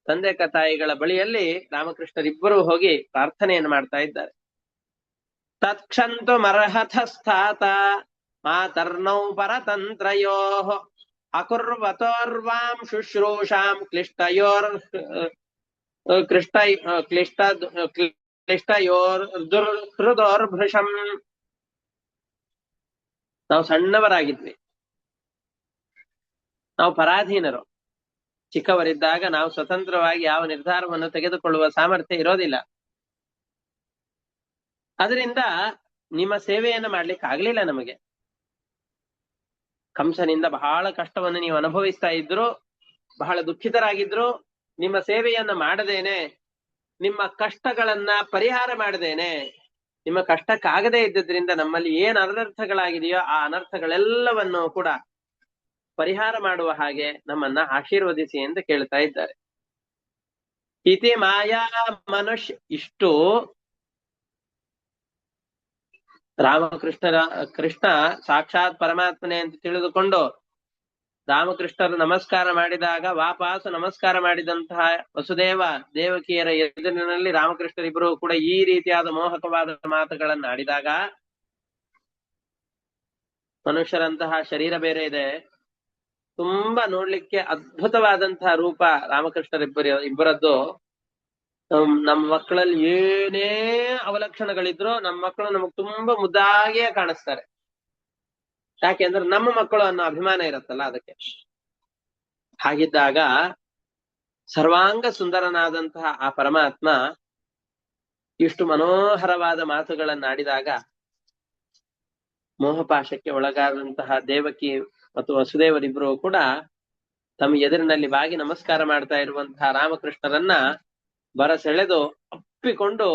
ತಂದೆ ತಾಯಿಗಳ ಬಳಿಯಲ್ಲಿ ರಾಮಕೃಷ್ಣರಿಬ್ಬರೂ ಹೋಗಿ ಪ್ರಾರ್ಥನೆಯನ್ನು ಮಾಡ್ತಾ ಇದ್ದಾರೆ. ತತ್ಕ್ಷಂತು ಮರ್ಹತಸ್ಥಾತ ಮಾತರ್ನೌ ಪರತಂತ್ರಯೋ ಅಕುರ್ವತೋರ್ವಾಂ ಶುಶ್ರೂಷಾಂ ಕ್ಲಿಷ್ಟಯೋರ್ ದುರ್ಹೃದೋರ್ಭೃಶಂ. ನಾವು ಸಣ್ಣವರಾಗಿದ್ವಿ, ನಾವು ಪರಾಧೀನರು. ಚಿಕ್ಕವರಿದ್ದಾಗ ನಾವು ಸ್ವತಂತ್ರವಾಗಿ ಯಾವ ನಿರ್ಧಾರವನ್ನು ತೆಗೆದುಕೊಳ್ಳುವ ಸಾಮರ್ಥ್ಯ ಇರೋದಿಲ್ಲ. ಅದರಿಂದ ನಿಮ್ಮ ಸೇವೆಯನ್ನು ಮಾಡ್ಲಿಕ್ಕೆ ಆಗ್ಲಿಲ್ಲ ನಮಗೆ. ಕಂಸನಿಂದ ಬಹಳ ಕಷ್ಟವನ್ನು ನೀವು ಅನುಭವಿಸ್ತಾ ಇದ್ರು, ಬಹಳ ದುಃಖಿತರಾಗಿದ್ರು. ನಿಮ್ಮ ಸೇವೆಯನ್ನ ಮಾಡದೇನೆ, ನಿಮ್ಮ ಕಷ್ಟಗಳನ್ನ ಪರಿಹಾರ ಮಾಡದೇನೆ, ನಿಮ್ಮ ಕಷ್ಟಕ್ಕಾಗದೇ ಇದ್ದದ್ರಿಂದ ನಮ್ಮಲ್ಲಿ ಏನ್ ಅನರ್ಥಗಳಾಗಿದೆಯೋ ಆ ಅನರ್ಥಗಳೆಲ್ಲವನ್ನು ಕೂಡ ಪರಿಹಾರ ಮಾಡುವ ಹಾಗೆ ನಮ್ಮನ್ನ ಆಶೀರ್ವದಿಸಿ ಎಂದು ಕೇಳ್ತಾ ಇದ್ದಾರೆ. ಇತಿ ಮಾಯಾ ಮನುಷ್ಯ. ಇಷ್ಟು ಕೃಷ್ಣ ಸಾಕ್ಷಾತ್ ಪರಮಾತ್ಮನೆ ಅಂತ ತಿಳಿದುಕೊಂಡು ರಾಮಕೃಷ್ಣರು ನಮಸ್ಕಾರ ಮಾಡಿದಾಗ ವಾಪಸ್ ನಮಸ್ಕಾರ ಮಾಡಿದಂತಹ ವಸುದೇವ ದೇವಕಿಯರ ಎದುರಿನಲ್ಲಿ ರಾಮಕೃಷ್ಣರಿಬ್ಬರು ಕೂಡ ಈ ರೀತಿಯಾದ ಮೋಹಕವಾದ ಮಾತುಗಳನ್ನು ಆಡಿದಾಗ, ಮನುಷ್ಯರಂತಹ ಶರೀರ ಬೇರೆ ಇದೆ, ತುಂಬಾ ನೋಡ್ಲಿಕ್ಕೆ ಅದ್ಭುತವಾದಂತಹ ರೂಪ ಇಬ್ಬರದ್ದು. ನಮ್ಮ ಮಕ್ಕಳಲ್ಲಿ ಏನೇ ಅವಲಕ್ಷಣಗಳಿದ್ರು ನಮ್ಮ ಮಕ್ಕಳು ನಮಗ್ ತುಂಬಾ ಮುದ್ದಾಗಿಯೇ ಕಾಣಿಸ್ತಾರೆ. ಯಾಕೆಂದ್ರೆ ನಮ್ಮ ಮಕ್ಕಳು ಅನ್ನೋ ಅಭಿಮಾನ ಇರುತ್ತಲ್ಲ, ಅದಕ್ಕೆ. ಹಾಗಿದ್ದಾಗ ಸರ್ವಾಂಗ ಸುಂದರನಾದಂತಹ ಆ ಪರಮಾತ್ಮ ಇಷ್ಟು ಮನೋಹರವಾದ ಮಾತುಗಳನ್ನಾಡಿದಾಗ ಮೋಹಪಾಶಕ್ಕೆ ಒಳಗಾದಂತಹ ದೇವಕಿ ಮತ್ತು ವಸುದೇವರಿಬ್ಬರು ಕೂಡ ತಮ್ಮ ಎದುರಿನಲ್ಲಿ ಬಾಗಿ ನಮಸ್ಕಾರ ಮಾಡ್ತಾ ಇರುವಂತಹ ರಾಮಕೃಷ್ಣರನ್ನ ಬರಸೆಳೆದು ಅಪ್ಪಿಕೊಂಡು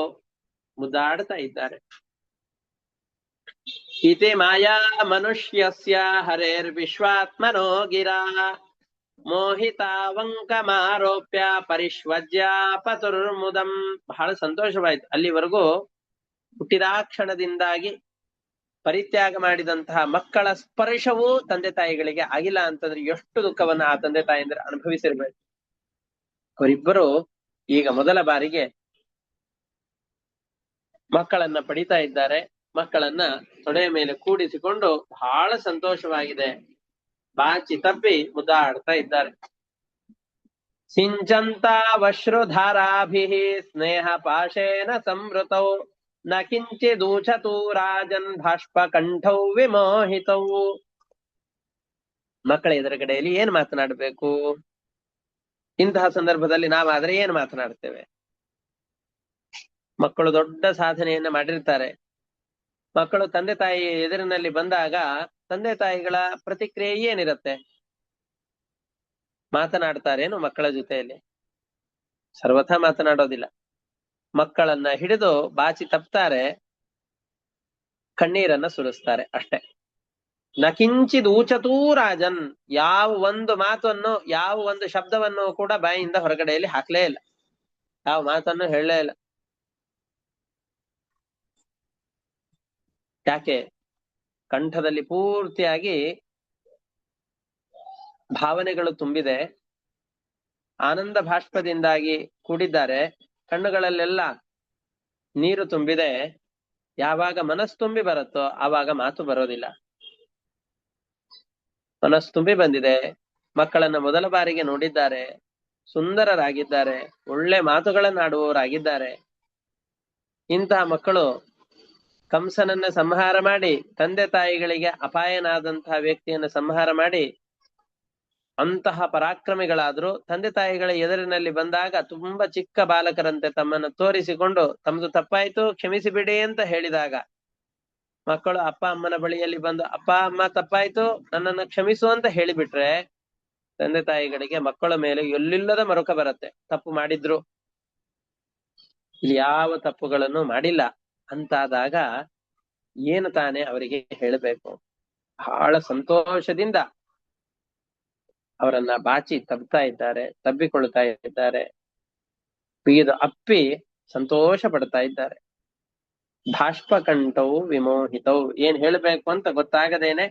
ಮುದ್ದಾಡ್ತಾ ಇದ್ದಾರೆ. ಇತಿ ಮಾಯಾ ಮನುಷ್ಯಸ್ಯ ಹರೇರ್ ವಿಶ್ವಾತ್ಮನೋ ಗಿರಾ ಮೋಹಿತಾವಂಕಮಾರೋಪ್ಯ ಪರಿಶ್ವಜ್ಯ ಪತುರ್ಮುದಂ. ಬಹಳ ಸಂತೋಷವಾಯ್ತು. ಅಲ್ಲಿವರೆಗೂ ಹುಟ್ಟಿದಾಕ್ಷಣದಿಂದಾಗಿ ಪರಿತ್ಯಾಗ ಮಾಡಿದಂತಹ ಮಕ್ಕಳ ಸ್ಪರ್ಶವೂ ತಂದೆ ತಾಯಿಗಳಿಗೆ ಆಗಿಲ್ಲ ಅಂತಂದ್ರೆ ಎಷ್ಟು ದುಃಖವನ್ನ ಆ ತಂದೆ ತಾಯಿಯಿಂದ ಅನುಭವಿಸಿರ್ಬೇಕು. ಅವರಿಬ್ಬರು ಈಗ ಮೊದಲ ಬಾರಿಗೆ ಮಕ್ಕಳನ್ನ ಪಡಿತಾ ಇದ್ದಾರೆ. ಮಕ್ಕಳನ್ನ ತೊಡೆಯ ಮೇಲೆ ಕೂಡಿಸಿಕೊಂಡು ಬಹಳ ಸಂತೋಷವಾಗಿದೆ, ಬಾಚಿ ತಪ್ಪಿ ಮುದ್ದಾಡ್ತಾ ಇದ್ದಾರೆ. ಸಿಂಚಂತಾವಶ್ರುಧಾರಾಭಿ ಸ್ನೇಹ ಪಾಶೇನ ಸಂವೃತೌ ನ ಕಿಂಚಿದೂಚತೂ ರಾಜನ್ ಬಾಷ್ಪ ಕಂಠೌ ವಿಮೋಹಿತೌ. ಮಕ್ಕಳ ಎದುರುಗಡೆಯಲ್ಲಿ ಏನ್ ಮಾತನಾಡಬೇಕು? ಇಂತಹ ಸಂದರ್ಭದಲ್ಲಿ ನಾವಾದ್ರೆ ಏನ್ ಮಾತನಾಡ್ತೇವೆ? ಮಕ್ಕಳು ದೊಡ್ಡ ಸಾಧನೆಯನ್ನ ಮಾಡಿರ್ತಾರೆ. ಮಕ್ಕಳು ತಂದೆ ತಾಯಿ ಎದುರಿನಲ್ಲಿ ಬಂದಾಗ ತಂದೆ ತಾಯಿಗಳ ಪ್ರತಿಕ್ರಿಯೆ ಏನಿರುತ್ತೆ? ಮಾತನಾಡ್ತಾರೇನು ಮಕ್ಕಳ ಜೊತೆಯಲ್ಲಿ? ಸರ್ವಥಾ ಮಾತನಾಡೋದಿಲ್ಲ. ಮಕ್ಕಳನ್ನ ಹಿಡಿದು ಬಾಚಿ ತಪ್ತಾರೆ, ಕಣ್ಣೀರನ್ನ ಸುರಿಸ್ತಾರೆ ಅಷ್ಟೇ. ನಕಿಂಚಿದ್ ಊಚತೂ ರಾಜನ್. ಯಾವ ಒಂದು ಮಾತನ್ನು, ಯಾವ ಒಂದು ಶಬ್ದವನ್ನು ಕೂಡ ಬಾಯಿಯಿಂದ ಹೊರಗಡೆಯಲ್ಲಿ ಹಾಕ್ಲೇ ಇಲ್ಲ. ಯಾವ ಮಾತನ್ನು ಹೇಳಲೇ ಇಲ್ಲ. ಯಾಕೆ? ಕಂಠದಲ್ಲಿ ಪೂರ್ತಿಯಾಗಿ ಭಾವನೆಗಳು ತುಂಬಿದೆ, ಆನಂದ ಭಾಷ್ಪದಿಂದಾಗಿ ಕೂಡಿದ್ದಾರೆ, ಕಣ್ಣುಗಳಲ್ಲೆಲ್ಲ ನೀರು ತುಂಬಿದೆ. ಯಾವಾಗ ಮನಸ್ಸು ತುಂಬಿ ಬರುತ್ತೋ ಆವಾಗ ಮಾತು ಬರೋದಿಲ್ಲ. ಮನಸ್ಸು ತುಂಬಿ ಬಂದಿದೆ, ಮಕ್ಕಳನ್ನ ಮೊದಲ ಬಾರಿಗೆ ನೋಡಿದ್ದಾರೆ, ಸುಂದರರಾಗಿದ್ದಾರೆ, ಒಳ್ಳೆ ಮಾತುಗಳನ್ನಾಡುವವರಾಗಿದ್ದಾರೆ. ಇಂತಹ ಮಕ್ಕಳು ಕಂಸನನ್ನ ಸಂಹಾರ ಮಾಡಿ, ತಂದೆ ತಾಯಿಗಳಿಗೆ ಅಪಾಯನಾದಂತಹ ವ್ಯಕ್ತಿಯನ್ನು ಸಂಹಾರ ಮಾಡಿ ಅಂತಹ ಪರಾಕ್ರಮಿಗಳಾದ್ರು, ತಂದೆ ತಾಯಿಗಳ ಎದುರಿನಲ್ಲಿ ಬಂದಾಗ ತುಂಬಾ ಚಿಕ್ಕ ಬಾಲಕರಂತೆ ತಮ್ಮನ್ನು ತೋರಿಸಿಕೊಂಡು ತಮ್ಮದು ತಪ್ಪಾಯ್ತು ಕ್ಷಮಿಸಿ ಬಿಡಿ ಅಂತ ಹೇಳಿದಾಗ ಮಕ್ಕಳು ಅಪ್ಪ ಅಮ್ಮನ ಬಳಿಯಲ್ಲಿ ಬಂದು ಅಪ್ಪ ಅಮ್ಮ ತಪ್ಪಾಯ್ತು ನನ್ನನ್ನು ಕ್ಷಮಿಸು ಅಂತ ಹೇಳಿಬಿಟ್ರೆ ತಂದೆ ತಾಯಿಗಳಿಗೆ ಮಕ್ಕಳ ಮೇಲೆ ಎಲ್ಲಿಲ್ಲದ ಮರುಕ ಬರುತ್ತೆ. ತಪ್ಪು ಮಾಡಿದ್ರು, ಇಲ್ಲಿ ಯಾವ ತಪ್ಪುಗಳನ್ನು ಮಾಡಿಲ್ಲ ಅಂತಾದಾಗ ಏನು ತಾನೇ ಅವರಿಗೆ ಹೇಳಬೇಕು? ಬಹಳ ಸಂತೋಷದಿಂದ ಅವರನ್ನ ಬಾಚಿ ತಬ್ತಾ ಇದ್ದಾರೆ, ತಬ್ಬಿಕೊಳ್ತಾ ಇದ್ದಾರೆ, ಬಿಗಿದು ಅಪ್ಪಿ ಸಂತೋಷ ಪಡ್ತಾ ಇದ್ದಾರೆ. ಬಾಷ್ಪಕಂಠವು ವಿಮೋಹಿತವು, ಏನ್ ಹೇಳ್ಬೇಕು ಅಂತ ಗೊತ್ತಾಗದೇನೆ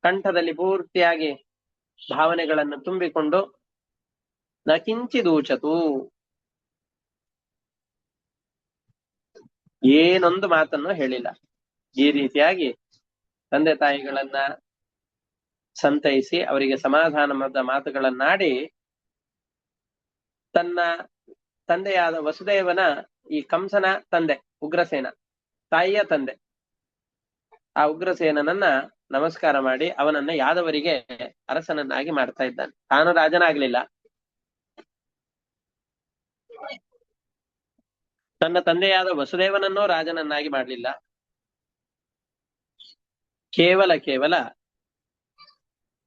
ಕಂಠದಲ್ಲಿ ಪೂರ್ತಿಯಾಗಿ ಭಾವನೆಗಳನ್ನು ತುಂಬಿಕೊಂಡು ನ ಕಿಂಚಿದೂಚತು, ಏನೊಂದು ಮಾತನ್ನು ಹೇಳಿಲ್ಲ. ಈ ರೀತಿಯಾಗಿ ತಂದೆ ತಾಯಿಗಳನ್ನ ಸಂತೈಸಿ ಅವರಿಗೆ ಸಮಾಧಾನದ ಮಾತುಗಳನ್ನಾಡಿ ತನ್ನ ತಂದೆಯಾದ ವಸುದೇವನ, ಈ ಕಂಸನ ತಂದೆ ಉಗ್ರಸೇನ, ತಾಯಿಯ ತಂದೆ ಆ ಉಗ್ರಸೇನನನ್ನ ನಮಸ್ಕಾರ ಮಾಡಿ ಅವನನ್ನ ಯಾದವರಿಗೆ ಅರಸನನ್ನಾಗಿ ಮಾಡ್ತಾ ಇದ್ದಾನೆ. ತಾನು ರಾಜನಾಗ್ಲಿಲ್ಲ, ತನ್ನ ತಂದೆಯಾದ ವಸುದೇವನನ್ನೂ ರಾಜನನ್ನಾಗಿ ಮಾಡಲಿಲ್ಲ, ಕೇವಲ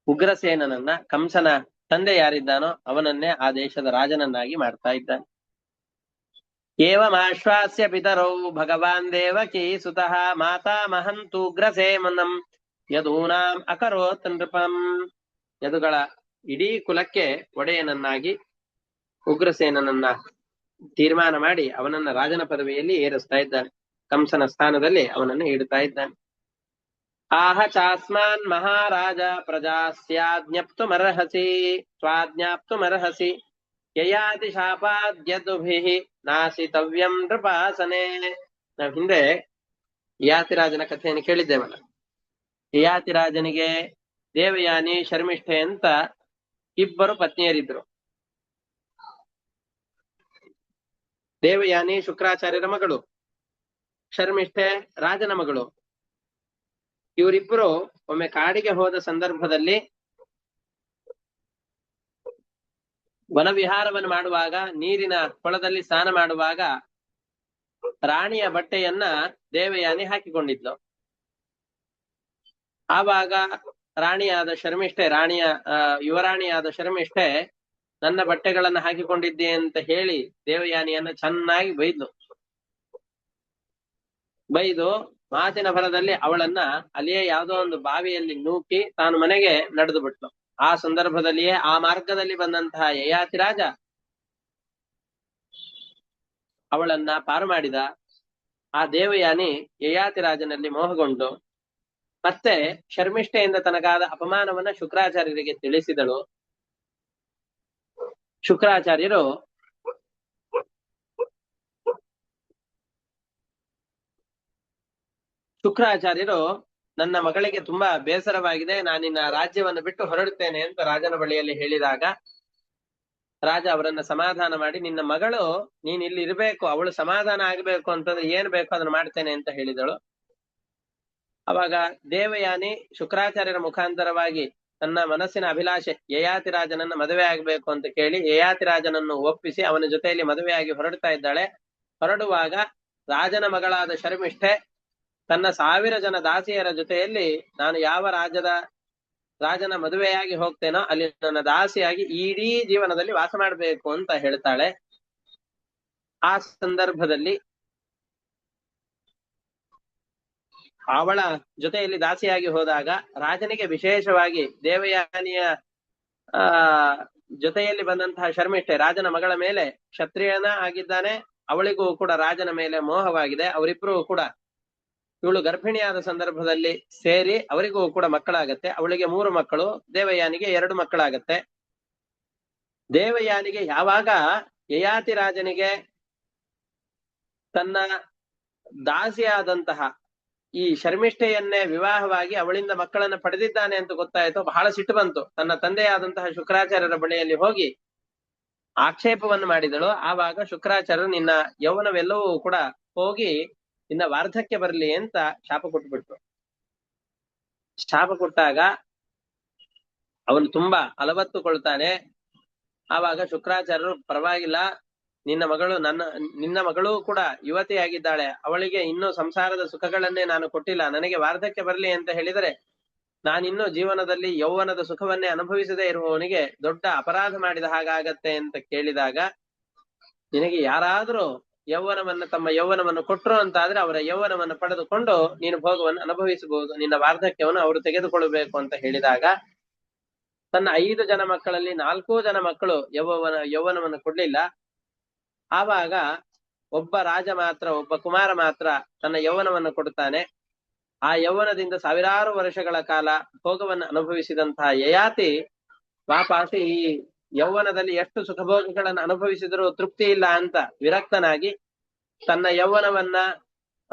ಉಗ್ರಸೇನನನ್ನ, ಕಂಸನ ತಂದೆ ಯಾರಿದ್ದಾನೋ ಅವನನ್ನೇ ಆ ದೇಶದ ರಾಜನನ್ನಾಗಿ ಮಾಡ್ತಾ ಇದ್ದಾನೆ. ಏವಮಾಶ್ವಾಸ್ಯ ಪಿತರೌ ಭಗವಾನ್ ದೇವಕೀ ಸುತಃ ಮಾತಾ ಮಹಂತು ಉಗ್ರಸೇನಂ ಯದೂನಾಂ ಅಕರೋತ್ ನೃಪಂ. ಯದುಗಳ ಇಡೀ ಕುಲಕ್ಕೆ ಒಡೆಯನನ್ನಾಗಿ ಉಗ್ರಸೇನನನ್ನ ತೀರ್ಮಾನ ಮಾಡಿ ಅವನನ್ನ ರಾಜನ ಪದವಿಯಲ್ಲಿ ಏರಿಸ್ತಾ ಇದ್ದಾನೆ. ಕಂಸನ ಸ್ಥಾನದಲ್ಲಿ ಅವನನ್ನು ಇಡ್ತಾ ಇದ್ದಾನೆ. ಆಹ ಚಾಸ್ಮಾನ್ ಮಹಾರಾಜ ಪ್ರಜಾಸ್ಯಾಜ್ಞಪ್ತುಮರ್ಹಸಿ ಸ್ವಾಜ್ಞಾಪ್ತುಮರ್ಹಸಿ ಯಯಾತಿ ಶಾಪಾದ್ಯದುಭಿಃ ನಾಸಿತವ್ಯಂ ನೃಪಾಸನೆ. ನಾವ್ ಹಿಂದೆ ಯಯಾತಿರಾಜನ ಕಥೆಯನ್ನು ಕೇಳಿದ್ದೇವಲ್ಲ. ಯಯಾತಿರಾಜನಿಗೆ ದೇವಯಾನಿ ಶರ್ಮಿಷ್ಠೆ ಅಂತ ಇಬ್ಬರು ಪತ್ನಿಯರಿದ್ರು. ದೇವಯಾನಿ ಶುಕ್ರಾಚಾರ್ಯರ ಮಗಳು, ಶರ್ಮಿಷ್ಠೆ ರಾಜನ ಮಗಳು. ಇವರಿಬ್ಬರು ಒಮ್ಮೆ ಕಾಡಿಗೆ ಹೋದ ಸಂದರ್ಭದಲ್ಲಿ ವನವಿಹಾರವನ್ನು ಮಾಡುವಾಗ, ನೀರಿನ ಕೊಳದಲ್ಲಿ ಸ್ನಾನ ಮಾಡುವಾಗ ರಾಣಿಯ ಬಟ್ಟೆಯನ್ನ ದೇವಯಾನಿ ಹಾಕಿಕೊಂಡಿದ್ಲು. ಆವಾಗ ರಾಣಿಯಾದ ಶರ್ಮಿಷ್ಠೆ, ಯುವರಾಣಿಯಾದ ಶರ್ಮಿಷ್ಠೆ ನನ್ನ ಬಟ್ಟೆಗಳನ್ನ ಹಾಕಿಕೊಂಡಿದ್ದೆ ಅಂತ ಹೇಳಿ ದೇವಯಾನಿಯನ್ನ ಚೆನ್ನಾಗಿ ಬೈದು ಮಾತಿನ ಭರದಲ್ಲಿ ಅವಳನ್ನ ಅಲ್ಲಿಯೇ ಯಾವುದೋ ಒಂದು ಬಾವಿಯಲ್ಲಿ ನೂಕಿ ತಾನು ಮನೆಗೆ ನಡೆದು ಬಿಟ್ಲು. ಆ ಸಂದರ್ಭದಲ್ಲಿಯೇ ಆ ಮಾರ್ಗದಲ್ಲಿ ಬಂದಂತಹ ಯಯಾತಿರಾಜ ಅವಳನ್ನ ಪಾರು ಮಾಡಿದ. ಆ ದೇವಯಾನಿ ಯಯಾತಿರಾಜನಲ್ಲಿ ಮೋಹಗೊಂಡು ಮತ್ತೆ ಶರ್ಮಿಷ್ಠೆಯಿಂದ ತನಗಾದ ಅಪಮಾನವನ್ನ ಶುಕ್ರಾಚಾರ್ಯರಿಗೆ ತಿಳಿಸಿದಳು. ಶುಕ್ರಾಚಾರ್ಯರು ನನ್ನ ಮಗಳಿಗೆ ತುಂಬಾ ಬೇಸರವಾಗಿದೆ, ನಾನಿನ್ನ ರಾಜ್ಯವನ್ನು ಬಿಟ್ಟು ಹೊರಡುತ್ತೇನೆ ಅಂತ ರಾಜನ ಬಳಿಯಲ್ಲಿ ಹೇಳಿದಾಗ ರಾಜ ಅವರನ್ನ ಸಮಾಧಾನ ಮಾಡಿ, ನಿನ್ನ ಮಗಳು ನೀನ್ ಇಲ್ಲಿ ಇರ್ಬೇಕು, ಅವಳು ಸಮಾಧಾನ ಆಗ್ಬೇಕು ಅಂತಂದ್ರೆ ಏನ್ ಬೇಕೋ ಅದನ್ನ ಮಾಡ್ತೇನೆ ಅಂತ ಹೇಳಿದಳು. ಅವಾಗ ದೇವಯಾನಿ ಶುಕ್ರಾಚಾರ್ಯರ ಮುಖಾಂತರವಾಗಿ ತನ್ನ ಮನಸ್ಸಿನ ಅಭಿಲಾಷೆ ಯಯಾತಿರಾಜನನ್ನ ಮದುವೆ ಆಗ್ಬೇಕು ಅಂತ ಕೇಳಿ ಯಯಾತಿರಾಜನನ್ನು ಒಪ್ಪಿಸಿ ಅವನ ಜೊತೆಯಲ್ಲಿ ಮದುವೆಯಾಗಿ ಹೊರಡ್ತಾ ಇದ್ದಾಳೆ. ಹೊರಡುವಾಗ ರಾಜನ ಮಗಳಾದ ಶರ್ಮಿಷ್ಠೆ ತನ್ನ 1000 ಜನ ದಾಸಿಯರ ಜೊತೆಯಲ್ಲಿ ನಾನು ಯಾವ ರಾಜನ ಮದುವೆಯಾಗಿ ಹೋಗ್ತೇನೋ ಅಲ್ಲಿ ನನ್ನ ದಾಸಿಯಾಗಿ ಇಡೀ ಜೀವನದಲ್ಲಿ ವಾಸ ಮಾಡಬೇಕು ಅಂತ ಹೇಳ್ತಾಳೆ. ಆ ಸಂದರ್ಭದಲ್ಲಿ ಅವಳ ಜೊತೆಯಲ್ಲಿ ದಾಸಿಯಾಗಿ ಹೋದಾಗ ರಾಜನಿಗೆ ವಿಶೇಷವಾಗಿ ದೇವಯಾನಿಯ ಜೊತೆಯಲ್ಲಿ ಬಂದಂತಹ ಶರ್ಮಿಷ್ಠೆ ರಾಜನ ಮಗಳ ಮೇಲೆ ಕ್ಷತ್ರಿಯನ ಆಗಿದ್ದಾನೆ, ಅವಳಿಗೂ ಕೂಡ ರಾಜನ ಮೇಲೆ ಮೋಹವಾಗಿದೆ. ಅವರಿಬ್ರು ಕೂಡ ಇವಳು ಗರ್ಭಿಣಿಯಾದ ಸಂದರ್ಭದಲ್ಲಿ ಸೇರಿ ಅವರಿಗೂ ಕೂಡ ಮಕ್ಕಳಾಗತ್ತೆ. ಅವಳಿಗೆ 3 ಮಕ್ಕಳು, ದೇವಯಾನಿಗೆ 2 ಮಕ್ಕಳಾಗತ್ತೆ. ದೇವಯಾನಿಗೆ ಯಾವಾಗ ಯಯಾತಿ ರಾಜನಿಗೆ ತನ್ನ ದಾಸಿಯಾದಂತಹ ಈ ಶರ್ಮಿಷ್ಠೆಯನ್ನೇ ವಿವಾಹವಾಗಿ ಅವಳಿಂದ ಮಕ್ಕಳನ್ನ ಪಡೆದಿದ್ದಾನೆ ಅಂತ ಗೊತ್ತಾಯ್ತು, ಬಹಳ ಸಿಟ್ಟು ಬಂತು. ತನ್ನ ತಂದೆಯಾದಂತಹ ಶುಕ್ರಾಚಾರ್ಯರ ಬಳಿಯಲ್ಲಿ ಹೋಗಿ ಆಕ್ಷೇಪವನ್ನು ಮಾಡಿದಳು. ಆವಾಗ ಶುಕ್ರಾಚಾರ್ಯರು ನಿನ್ನ ಯೌವನವೆಲ್ಲವೂ ಕೂಡ ಹೋಗಿ ನಿನ್ನ ವಾರ್ಧಕ್ಯ ಬರಲಿ ಅಂತ ಶಾಪ ಕೊಟ್ಬಿಟ್ರು. ಶಾಪ ಕೊಟ್ಟಾಗ ಅವನು ತುಂಬಾ ಅಲವತ್ತುಕೊಳ್ತಾನೆ. ಆವಾಗ ಶುಕ್ರಾಚಾರ್ಯರು ಪರವಾಗಿಲ್ಲ, ನಿನ್ನ ಮಗಳೂ ಕೂಡ ಯುವತಿಯಾಗಿದ್ದಾಳೆ, ಅವಳಿಗೆ ಇನ್ನೂ ಸಂಸಾರದ ಸುಖಗಳನ್ನೇ ನಾನು ಕೊಟ್ಟಿಲ್ಲ, ನನಗೆ ವಾರ್ಧಕ್ಯ ಬರಲಿ ಅಂತ ಹೇಳಿದರೆ ನಾನಿನ್ನೂ ಜೀವನದಲ್ಲಿ ಯೌವನದ ಸುಖವನ್ನೇ ಅನುಭವಿಸದೇ ಇರುವವನಿಗೆ ದೊಡ್ಡ ಅಪರಾಧ ಮಾಡಿದ ಹಾಗಾಗತ್ತೆ ಅಂತ ಕೇಳಿದಾಗ, ನಿನಗೆ ಯಾರಾದ್ರೂ ತಮ್ಮ ಯೌವನವನ್ನು ಕೊಟ್ರು ಅಂತಾದ್ರೆ ಅವರ ಯೌವನವನ್ನು ಪಡೆದುಕೊಂಡು ನೀನು ಭೋಗವನ್ನು ಅನುಭವಿಸಬಹುದು, ನಿನ್ನ ವಾರ್ಧಕ್ಯವನ್ನು ಅವರು ತೆಗೆದುಕೊಳ್ಳಬೇಕು ಅಂತ ಹೇಳಿದಾಗ, ತನ್ನ 5 ಜನ ಮಕ್ಕಳಲ್ಲಿ 4 ಜನ ಮಕ್ಕಳು ಯೌವನವನ್ನು ಕೊಡ್ಲಿಲ್ಲ. ಆವಾಗ ಒಬ್ಬ ಕುಮಾರ ಮಾತ್ರ ತನ್ನ ಯೌವನವನ್ನು ಕೊಡುತ್ತಾನೆ. ಆ ಯೌವನದಿಂದ ಸಾವಿರಾರು ವರ್ಷಗಳ ಕಾಲ ಭೋಗವನ್ನು ಅನುಭವಿಸಿದಂತಹ ಯಯಾತಿ ವಾಪಾಸಿ ಈ ಯೌವನದಲ್ಲಿ ಎಷ್ಟು ಸುಖಭೋಗಗಳನ್ನು ಅನುಭವಿಸಿದರೂ ತೃಪ್ತಿ ಇಲ್ಲ ಅಂತ ವಿರಕ್ತನಾಗಿ ತನ್ನ ಯೌವನವನ್ನ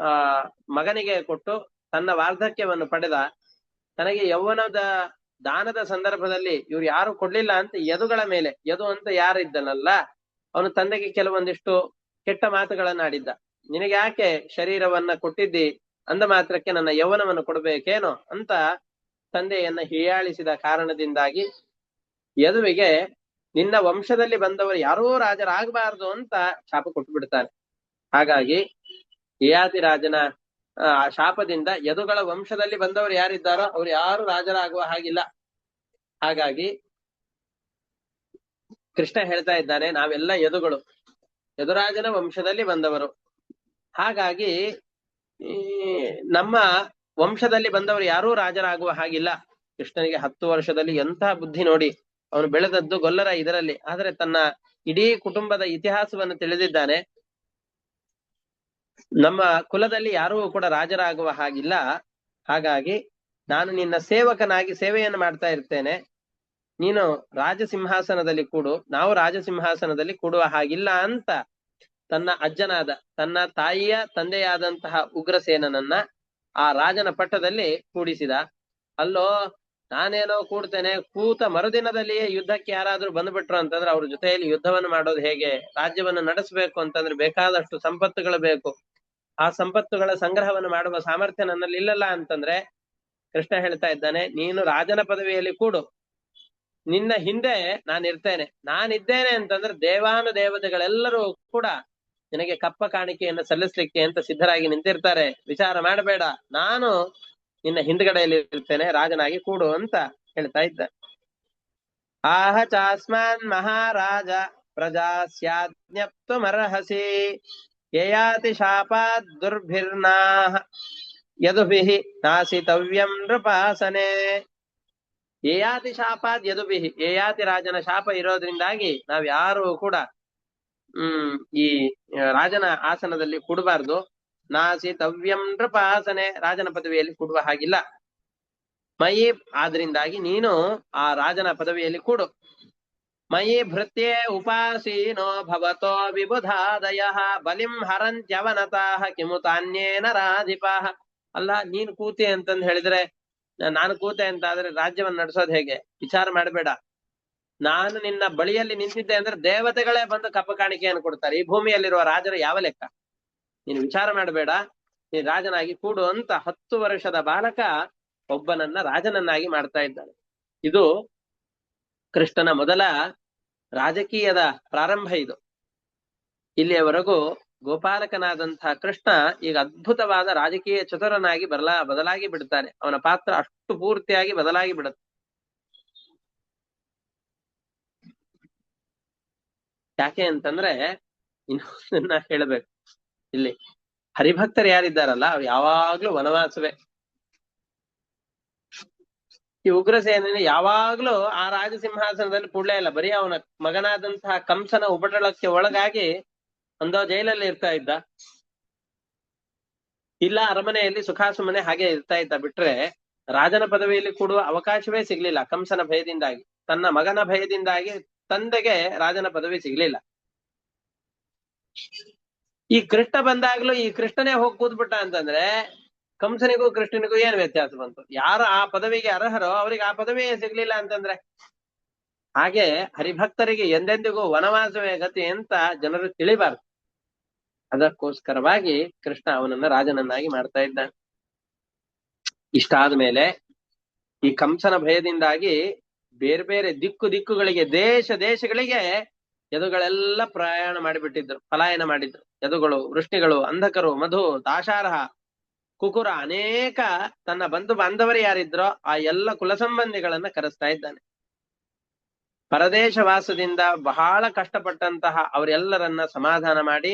ಮಗನಿಗೆ ಕೊಟ್ಟು ತನ್ನ ವಾರ್ಧಕ್ಯವನ್ನು ಪಡೆದ. ತನಗೆ ಯೌವನದ ದಾನದ ಸಂದರ್ಭದಲ್ಲಿ ಇವ್ರು ಯಾರು ಕೊಡ್ಲಿಲ್ಲ ಅಂತ ಯದುಗಳ ಮೇಲೆ, ಯದು ಅಂತ ಯಾರಿದ್ದನಲ್ಲ ಅವನು ತಂದೆಗೆ ಕೆಲವೊಂದಿಷ್ಟು ಕೆಟ್ಟ ಮಾತುಗಳನ್ನಾಡಿದ್ದ. ನಿನಗೆ ಯಾಕೆ ಶರೀರವನ್ನ ಕೊಟ್ಟಿದ್ದಿ, ಅಂದ ಮಾತ್ರಕ್ಕೆ ನನ್ನ ಯೌವನವನ್ನು ಕೊಡಬೇಕೇನೋ ಅಂತ ತಂದೆಯನ್ನ ಹೀಯಾಳಿಸಿದ ಕಾರಣದಿಂದಾಗಿ ಯದುವಿಗೆ ನಿನ್ನ ವಂಶದಲ್ಲಿ ಬಂದವರು ಯಾರೂ ರಾಜರಾಗಬಾರದು ಅಂತ ಶಾಪ ಕೊಟ್ಟು ಬಿಡ್ತಾನೆ. ಹಾಗಾಗಿ ಯಯಾತಿ ರಾಜನ ಆ ಶಾಪದಿಂದ ಯದುಗಳ ವಂಶದಲ್ಲಿ ಬಂದವರು ಯಾರಿದ್ದಾರೋ ಅವ್ರು ಯಾರು ರಾಜರಾಗುವ ಹಾಗಿಲ್ಲ. ಹಾಗಾಗಿ ಕೃಷ್ಣ ಹೇಳ್ತಾ ಇದ್ದಾನೆ, ನಾವೆಲ್ಲ ಯದುರಾಜನ ವಂಶದಲ್ಲಿ ಬಂದವರು. ಹಾಗಾಗಿ ನಮ್ಮ ವಂಶದಲ್ಲಿ ಬಂದವರು ಯಾರೂ ರಾಜರಾಗುವ ಹಾಗಿಲ್ಲ. ಕೃಷ್ಣನಿಗೆ 10 ವರ್ಷದಲ್ಲಿ ಎಂತಹ ಬುದ್ಧಿ ನೋಡಿ, ಅವನು ಬೆಳೆದದ್ದು ಗೊಲ್ಲರ ಇದರಲ್ಲಿ, ಆದರೆ ತನ್ನ ಇಡೀ ಕುಟುಂಬದ ಇತಿಹಾಸವನ್ನು ತಿಳಿದಿದ್ದಾನೆ. ನಮ್ಮ ಕುಲದಲ್ಲಿ ಯಾರೂ ಕೂಡ ರಾಜರಾಗುವ ಹಾಗಿಲ್ಲ. ಹಾಗಾಗಿ ನಾನು ನಿನ್ನ ಸೇವಕನಾಗಿ ಸೇವೆಯನ್ನು ಮಾಡ್ತಾ ಇರ್ತೇನೆ, ನೀನು ರಾಜಸಿಂಹಾಸನದಲ್ಲಿ ಕೂಡು, ನಾವು ರಾಜಸಿಂಹಾಸನದಲ್ಲಿ ಕೂಡುವ ಹಾಗಿಲ್ಲ ಅಂತ ತನ್ನ ತಾಯಿಯ ತಂದೆಯಾದಂತಹ ಉಗ್ರಸೇನನನ್ನ ಆ ರಾಜನ ಪಟ್ಟದಲ್ಲಿ ಕೂಡಿಸಿದ. ಅಲ್ಲೋ ನಾನೇನೋ ಕೂಡ್ತೇನೆ, ಕೂತ ಮರುದಿನದಲ್ಲಿಯೇ ಯುದ್ಧಕ್ಕೆ ಯಾರಾದ್ರೂ ಬಂದ್ಬಿಟ್ರು ಅಂತಂದ್ರೆ ಅವ್ರ ಜೊತೆಯಲ್ಲಿ ಯುದ್ಧವನ್ನು ಮಾಡೋದು ಹೇಗೆ, ರಾಜ್ಯವನ್ನು ನಡೆಸಬೇಕು ಅಂತಂದ್ರೆ ಬೇಕಾದಷ್ಟು ಸಂಪತ್ತುಗಳು ಬೇಕು. ಆ ಸಂಪತ್ತುಗಳ ಸಂಗ್ರಹವನ್ನು ಮಾಡುವ ಸಾಮರ್ಥ್ಯ ನನ್ನಲ್ಲಿ ಇಲ್ಲಲ್ಲ ಅಂತಂದ್ರೆ ಕೃಷ್ಣ ಹೇಳ್ತಾ ಇದ್ದಾನೆ, ನೀನು ರಾಜನ ಪದವಿಯಲ್ಲಿ ಕೂಡು, ನಿನ್ನ ಹಿಂದೆ ನಾನಿದ್ದೇನೆ ಅಂತಂದ್ರೆ ದೇವಾನುದೇವತೆಗಳೆಲ್ಲರೂ ಕೂಡ ನಿನಗೆ ಕಪ್ಪ ಕಾಣಿಕೆಯನ್ನು ಸಲ್ಲಿಸ್ಲಿಕ್ಕೆ ಅಂತ ಸಿದ್ಧರಾಗಿ ನಿಂತಿರ್ತಾರೆ. ವಿಚಾರ ಮಾಡಬೇಡ, ನಾನು ನಿನ್ನ ಹಿಂದ್ಗಡೆಯಲ್ಲಿ ಇರ್ತೇನೆ, ರಾಜನಾಗಿ ಕೂಡು ಅಂತ ಹೇಳ್ತಾ ಇದ್ದ. ಆಹ ಚಾಸ್ಮಾನ್ ಮಹಾರಾಜ ಪ್ರಜಾ ಸ್ಯಾಜ್ಞಪ್ತುಮರ್ಹಸಿ ಯಯಾತಿ ಶಾಪಾದ್ ದುರ್ಭಿರ್ನಾಹ ಯದುಭಿಃ ನಾಸಿತವ್ಯಂ ನೃಪಾಸನೆ. ಯಯಾತಿ ಶಾಪಾದ್ ಯದುಭಿಃ, ಯಯಾತಿ ರಾಜನ ಶಾಪ ಇರೋದ್ರಿಂದಾಗಿ ನಾವ್ಯಾರು ಕೂಡ ಈ ರಾಜನ ಆಸನದಲ್ಲಿ ಕೂಡಬಾರ್ದು. ನಾಸಿತವ್ಯಂ ನೃಪಾಸನೆ, ರಾಜನ ಪದವಿಯಲ್ಲಿ ಕೂಡುವ ಹಾಗಿಲ್ಲ. ಮಯಿ, ಆದ್ರಿಂದಾಗಿ ನೀನು ಆ ರಾಜನ ಪದವಿಯಲ್ಲಿ ಕೂಡು. ಮಯಿ ಭೃತ್ಯೇ ಉಪಾಸೀನೋ ಭವತೋ ವಿಬುಧಾದಯ ಬಲಿಂ ಹರಂತ್ಯವನತಾಹ ಕಿಮುತಾನ್ಯೇನ ರಾಧಿಪಾಹ. ಅಲ್ಲ, ನೀನು ಕೂತೆ ಅಂತಂದು ಹೇಳಿದ್ರೆ, ನಾನು ಕೂತೆ ಅಂತ ಆದ್ರೆ ರಾಜ್ಯವನ್ನು ನಡೆಸೋದು ಹೇಗೆ? ವಿಚಾರ ಮಾಡಬೇಡ. ನಾನು ನಿನ್ನ ಬಳಿಯಲ್ಲಿ ನಿಂತಿದ್ದೆ ಅಂದ್ರೆ ದೇವತೆಗಳೇ ಬಂದು ಕಪ್ಪ ಕಾಣಿಕೆಯನ್ನು ಕೊಡ್ತಾರೆ. ಈ ಭೂಮಿಯಲ್ಲಿರುವ ರಾಜರು ಯಾವ ಲೆಕ್ಕ? ನೀನು ವಿಚಾರ ಮಾಡಬೇಡ, ನೀನು ರಾಜನಾಗಿ ಕೂಡು ಅಂತ 10 ವರ್ಷದ ಬಾಲಕ ಒಬ್ಬನನ್ನ ರಾಜನನ್ನಾಗಿ ಮಾಡ್ತಾ ಇದ್ದಾನೆ. ಇದು ಕೃಷ್ಣನ ಮೊದಲ ರಾಜಕೀಯದ ಪ್ರಾರಂಭ. ಇದು ಇಲ್ಲಿಯವರೆಗೂ ಗೋಪಾಲಕನಾದಂತಹ ಕೃಷ್ಣ ಈಗ ಅದ್ಭುತವಾದ ರಾಜಕೀಯ ಚತುರನಾಗಿ ಬದಲಾಗಿ ಬಿಡ್ತಾನೆ. ಅವನ ಪಾತ್ರ ಅಷ್ಟು ಪೂರ್ತಿಯಾಗಿ ಬದಲಾಗಿ ಬಿಡುತ್ತೆ. ಯಾಕೆ ಅಂತಂದ್ರೆ ಇನ್ನೊಂದನ್ನ ಹೇಳಬೇಕು. ಇಲ್ಲಿ ಹರಿಭಕ್ತರು ಯಾರಿದ್ದಾರಲ್ಲ ಅವ್ರು ಯಾವಾಗ್ಲೂ ವನವಾಸವೇ. ಈ ಉಗ್ರಸೇನ ಯಾವಾಗ್ಲೂ ಆ ರಾಜಸಿಂಹಾಸನದಲ್ಲಿ ಕೂಡ್ಲೇ ಇಲ್ಲ, ಬರೀ ಅವನ ಮಗನಾದಂತಹ ಕಂಸನ ಉಪಟಳಕ್ಕೆ ಒಳಗಾಗಿ ಒಂದೋ ಜೈಲಲ್ಲಿ ಇರ್ತಾ ಇದ್ದ, ಇಲ್ಲ ಅರಮನೆಯಲ್ಲಿ ಸುಖಾಸುಮ್ಮನೆ ಹಾಗೆ ಇರ್ತಾ ಇದ್ದ. ಬಿಟ್ರೆ ರಾಜನ ಪದವಿಯಲ್ಲಿ ಕೂಡುವ ಅವಕಾಶವೇ ಸಿಗ್ಲಿಲ್ಲ ಕಂಸನ ಭಯದಿಂದಾಗಿ. ತನ್ನ ಮಗನ ಭಯದಿಂದಾಗಿ ತಂದೆಗೆ ರಾಜನ ಪದವಿ ಸಿಗ್ಲಿಲ್ಲ. ಈ ಕೃಷ್ಣ ಬಂದಾಗ್ಲೂ ಈ ಕೃಷ್ಣನೇ ಹೋಗಿ ಕೂತ್ಬಿಟ್ಟ ಅಂತಂದ್ರೆ ಕಂಸನಿಗೂ ಕೃಷ್ಣನಿಗೂ ಏನ್ ವ್ಯತ್ಯಾಸ ಬಂತು? ಯಾರು ಆ ಪದವಿಗೆ ಅರ್ಹರೋ ಅವ್ರಿಗೆ ಆ ಪದವಿಯೇ ಸಿಗ್ಲಿಲ್ಲ ಅಂತಂದ್ರೆ, ಹಾಗೆ ಹರಿಭಕ್ತರಿಗೆ ಎಂದೆಂದಿಗೂ ವನವಾಸವೇ ಗತಿ ಅಂತ ಜನರು ತಿಳಿಬಾರ್ದು. ಅದಕ್ಕೋಸ್ಕರವಾಗಿ ಕೃಷ್ಣ ಅವನನ್ನ ರಾಜನನ್ನಾಗಿ ಮಾಡ್ತಾ ಇದ್ದಾನೆ. ಇಷ್ಟಾದ ಮೇಲೆ ಈ ಕಂಸನ ಭಯದಿಂದಾಗಿ ಬೇರೆ ಬೇರೆ ದಿಕ್ಕುಗಳಿಗೆ ದೇಶಗಳಿಗೆ ಯದುಗಳೆಲ್ಲ ಪ್ರಯಾಣ ಮಾಡಿಬಿಟ್ಟಿದ್ರು, ಪಲಾಯನ ಮಾಡಿದ್ರು. ಯದುಗಳು, ವೃಷ್ಣಿಗಳು, ಅಂಧಕರು, ಮಧು, ದಾಶಾರಹ, ಕುಕುರ, ಅನೇಕ ತನ್ನ ಬಂಧು ಬಾಂಧವರು ಯಾರಿದ್ರೋ ಆ ಎಲ್ಲ ಕುಲ ಸಂಬಂಧಿಗಳನ್ನ ಕರೆಸ್ತಾ ಇದ್ದಾನೆ. ಪರದೇಶ ವಾಸದಿಂದ ಬಹಳ ಕಷ್ಟಪಟ್ಟಂತಹ ಅವರೆಲ್ಲರನ್ನ ಸಮಾಧಾನ ಮಾಡಿ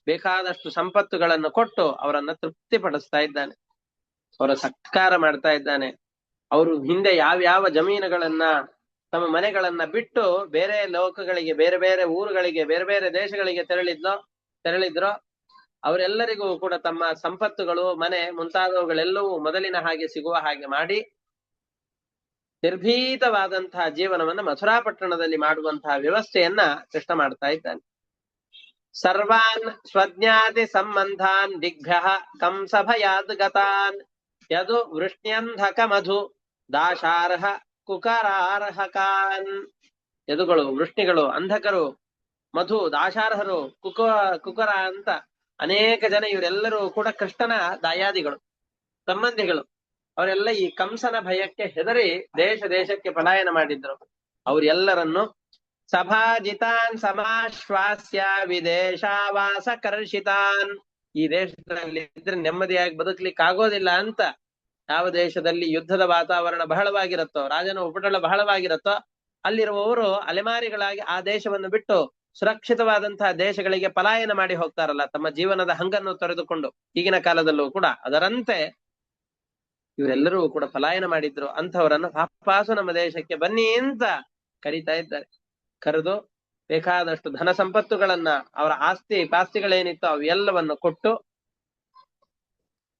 ಬೇಕಾದಷ್ಟು ಸಂಪತ್ತುಗಳನ್ನು ಕೊಟ್ಟು ಅವರನ್ನ ತೃಪ್ತಿಪಡಿಸ್ತಾ ಇದ್ದಾನೆ. ಅವರ ಸತ್ಕಾರ ಮಾಡ್ತಾ ಇದ್ದಾನೆ. ಅವರು ಹಿಂದೆ ಯಾವ್ಯಾವ ಜಮೀನುಗಳನ್ನ, ತಮ್ಮ ಮನೆಗಳನ್ನ ಬಿಟ್ಟು ಬೇರೆ ಲೋಕಗಳಿಗೆ, ಬೇರೆ ಬೇರೆ ಊರುಗಳಿಗೆ, ಬೇರೆ ಬೇರೆ ದೇಶಗಳಿಗೆ ತೆರಳಿದ್ರೋ ಅವರೆಲ್ಲರಿಗೂ ಕೂಡ ತಮ್ಮ ಸಂಪತ್ತುಗಳು, ಮನೆ ಮುಂತಾದವುಗಳೆಲ್ಲವೂ ಮೊದಲಿನ ಹಾಗೆ ಸಿಗುವ ಹಾಗೆ ಮಾಡಿ ನಿರ್ಭೀತವಾದಂತಹ ಜೀವನವನ್ನ ಮಥುರಾಪಟ್ಟಣದಲ್ಲಿ ಮಾಡುವಂತಹ ವ್ಯವಸ್ಥೆಯನ್ನ ಕೃಷ್ಣ ಮಾಡ್ತಾ ಇದ್ದಾನೆ. ಸರ್ವಾನ್ ಸ್ವಜ್ಞಾತಿ ಸಂಬಂಧಾನ್ ದಿಗ್ಭ್ಯ ಕಂಸಭಯಾದ್ ಗತಾನ್ ಯದು ವೃಷ್ಣ್ಯಂಧಕ ಮಧು ದಾಶಾರ್ಹ ಕುಕರಾರ್ಹಕಾನ್. ಯದುಗಳು, ವೃಷ್ಣಿಗಳು, ಅಂಧಕರು, ಮಧು, ದಾಶಾರ್ಹರು, ಕುಕರ ಅಂತ ಅನೇಕ ಜನ, ಇವರೆಲ್ಲರೂ ಕೂಡ ಕೃಷ್ಣನ ದಾಯಾದಿಗಳು, ಸಂಬಂಧಿಗಳು. ಅವರೆಲ್ಲ ಈ ಕಂಸನ ಭಯಕ್ಕೆ ಹೆದರಿ ದೇಶಕ್ಕೆ ಪಲಾಯನ ಮಾಡಿದ್ರು. ಅವರೆಲ್ಲರನ್ನು ಸಭಾಜಿತಾನ್ ಸಮಾಶ್ವಾಸ್ಯ ವಿದೇಶಾವಾಸ ಕರ್ಷಿತಾನ್, ಈ ದೇಶದಲ್ಲಿ ಇದ್ರೆ ನೆಮ್ಮದಿಯಾಗಿ ಬದುಕಲಿಕ್ಕೆ ಆಗೋದಿಲ್ಲ ಅಂತ, ಯಾವ ದೇಶದಲ್ಲಿ ಯುದ್ಧದ ವಾತಾವರಣ ಬಹಳವಾಗಿರುತ್ತೋ, ರಾಜನ ಉಪಟಳ ಬಹಳವಾಗಿರುತ್ತೋ ಅಲ್ಲಿರುವವರು ಅಲೆಮಾರಿಗಳಾಗಿ ಆ ದೇಶವನ್ನು ಬಿಟ್ಟು ಸುರಕ್ಷಿತವಾದಂತಹ ದೇಶಗಳಿಗೆ ಪಲಾಯನ ಮಾಡಿ ಹೋಗ್ತಾರಲ್ಲ, ತಮ್ಮ ಜೀವನದ ಹಂಗನ್ನು ತೊರೆದುಕೊಂಡು. ಈಗಿನ ಕಾಲದಲ್ಲೂ ಕೂಡ ಅದರಂತೆ ಇವರೆಲ್ಲರೂ ಕೂಡ ಪಲಾಯನ ಮಾಡಿದ್ರು. ಅಂಥವರನ್ನ ವಾಪಸ್ಸು ನಮ್ಮ ದೇಶಕ್ಕೆ ಬನ್ನಿ ಅಂತ ಕರೀತಾ ಇದ್ದಾರೆ. ಕರೆದು ಬೇಕಾದಷ್ಟು ಧನ ಸಂಪತ್ತುಗಳನ್ನ, ಅವರ ಪಾಸ್ತಿಗಳೇನಿತ್ತು ಅವೆಲ್ಲವನ್ನು ಕೊಟ್ಟು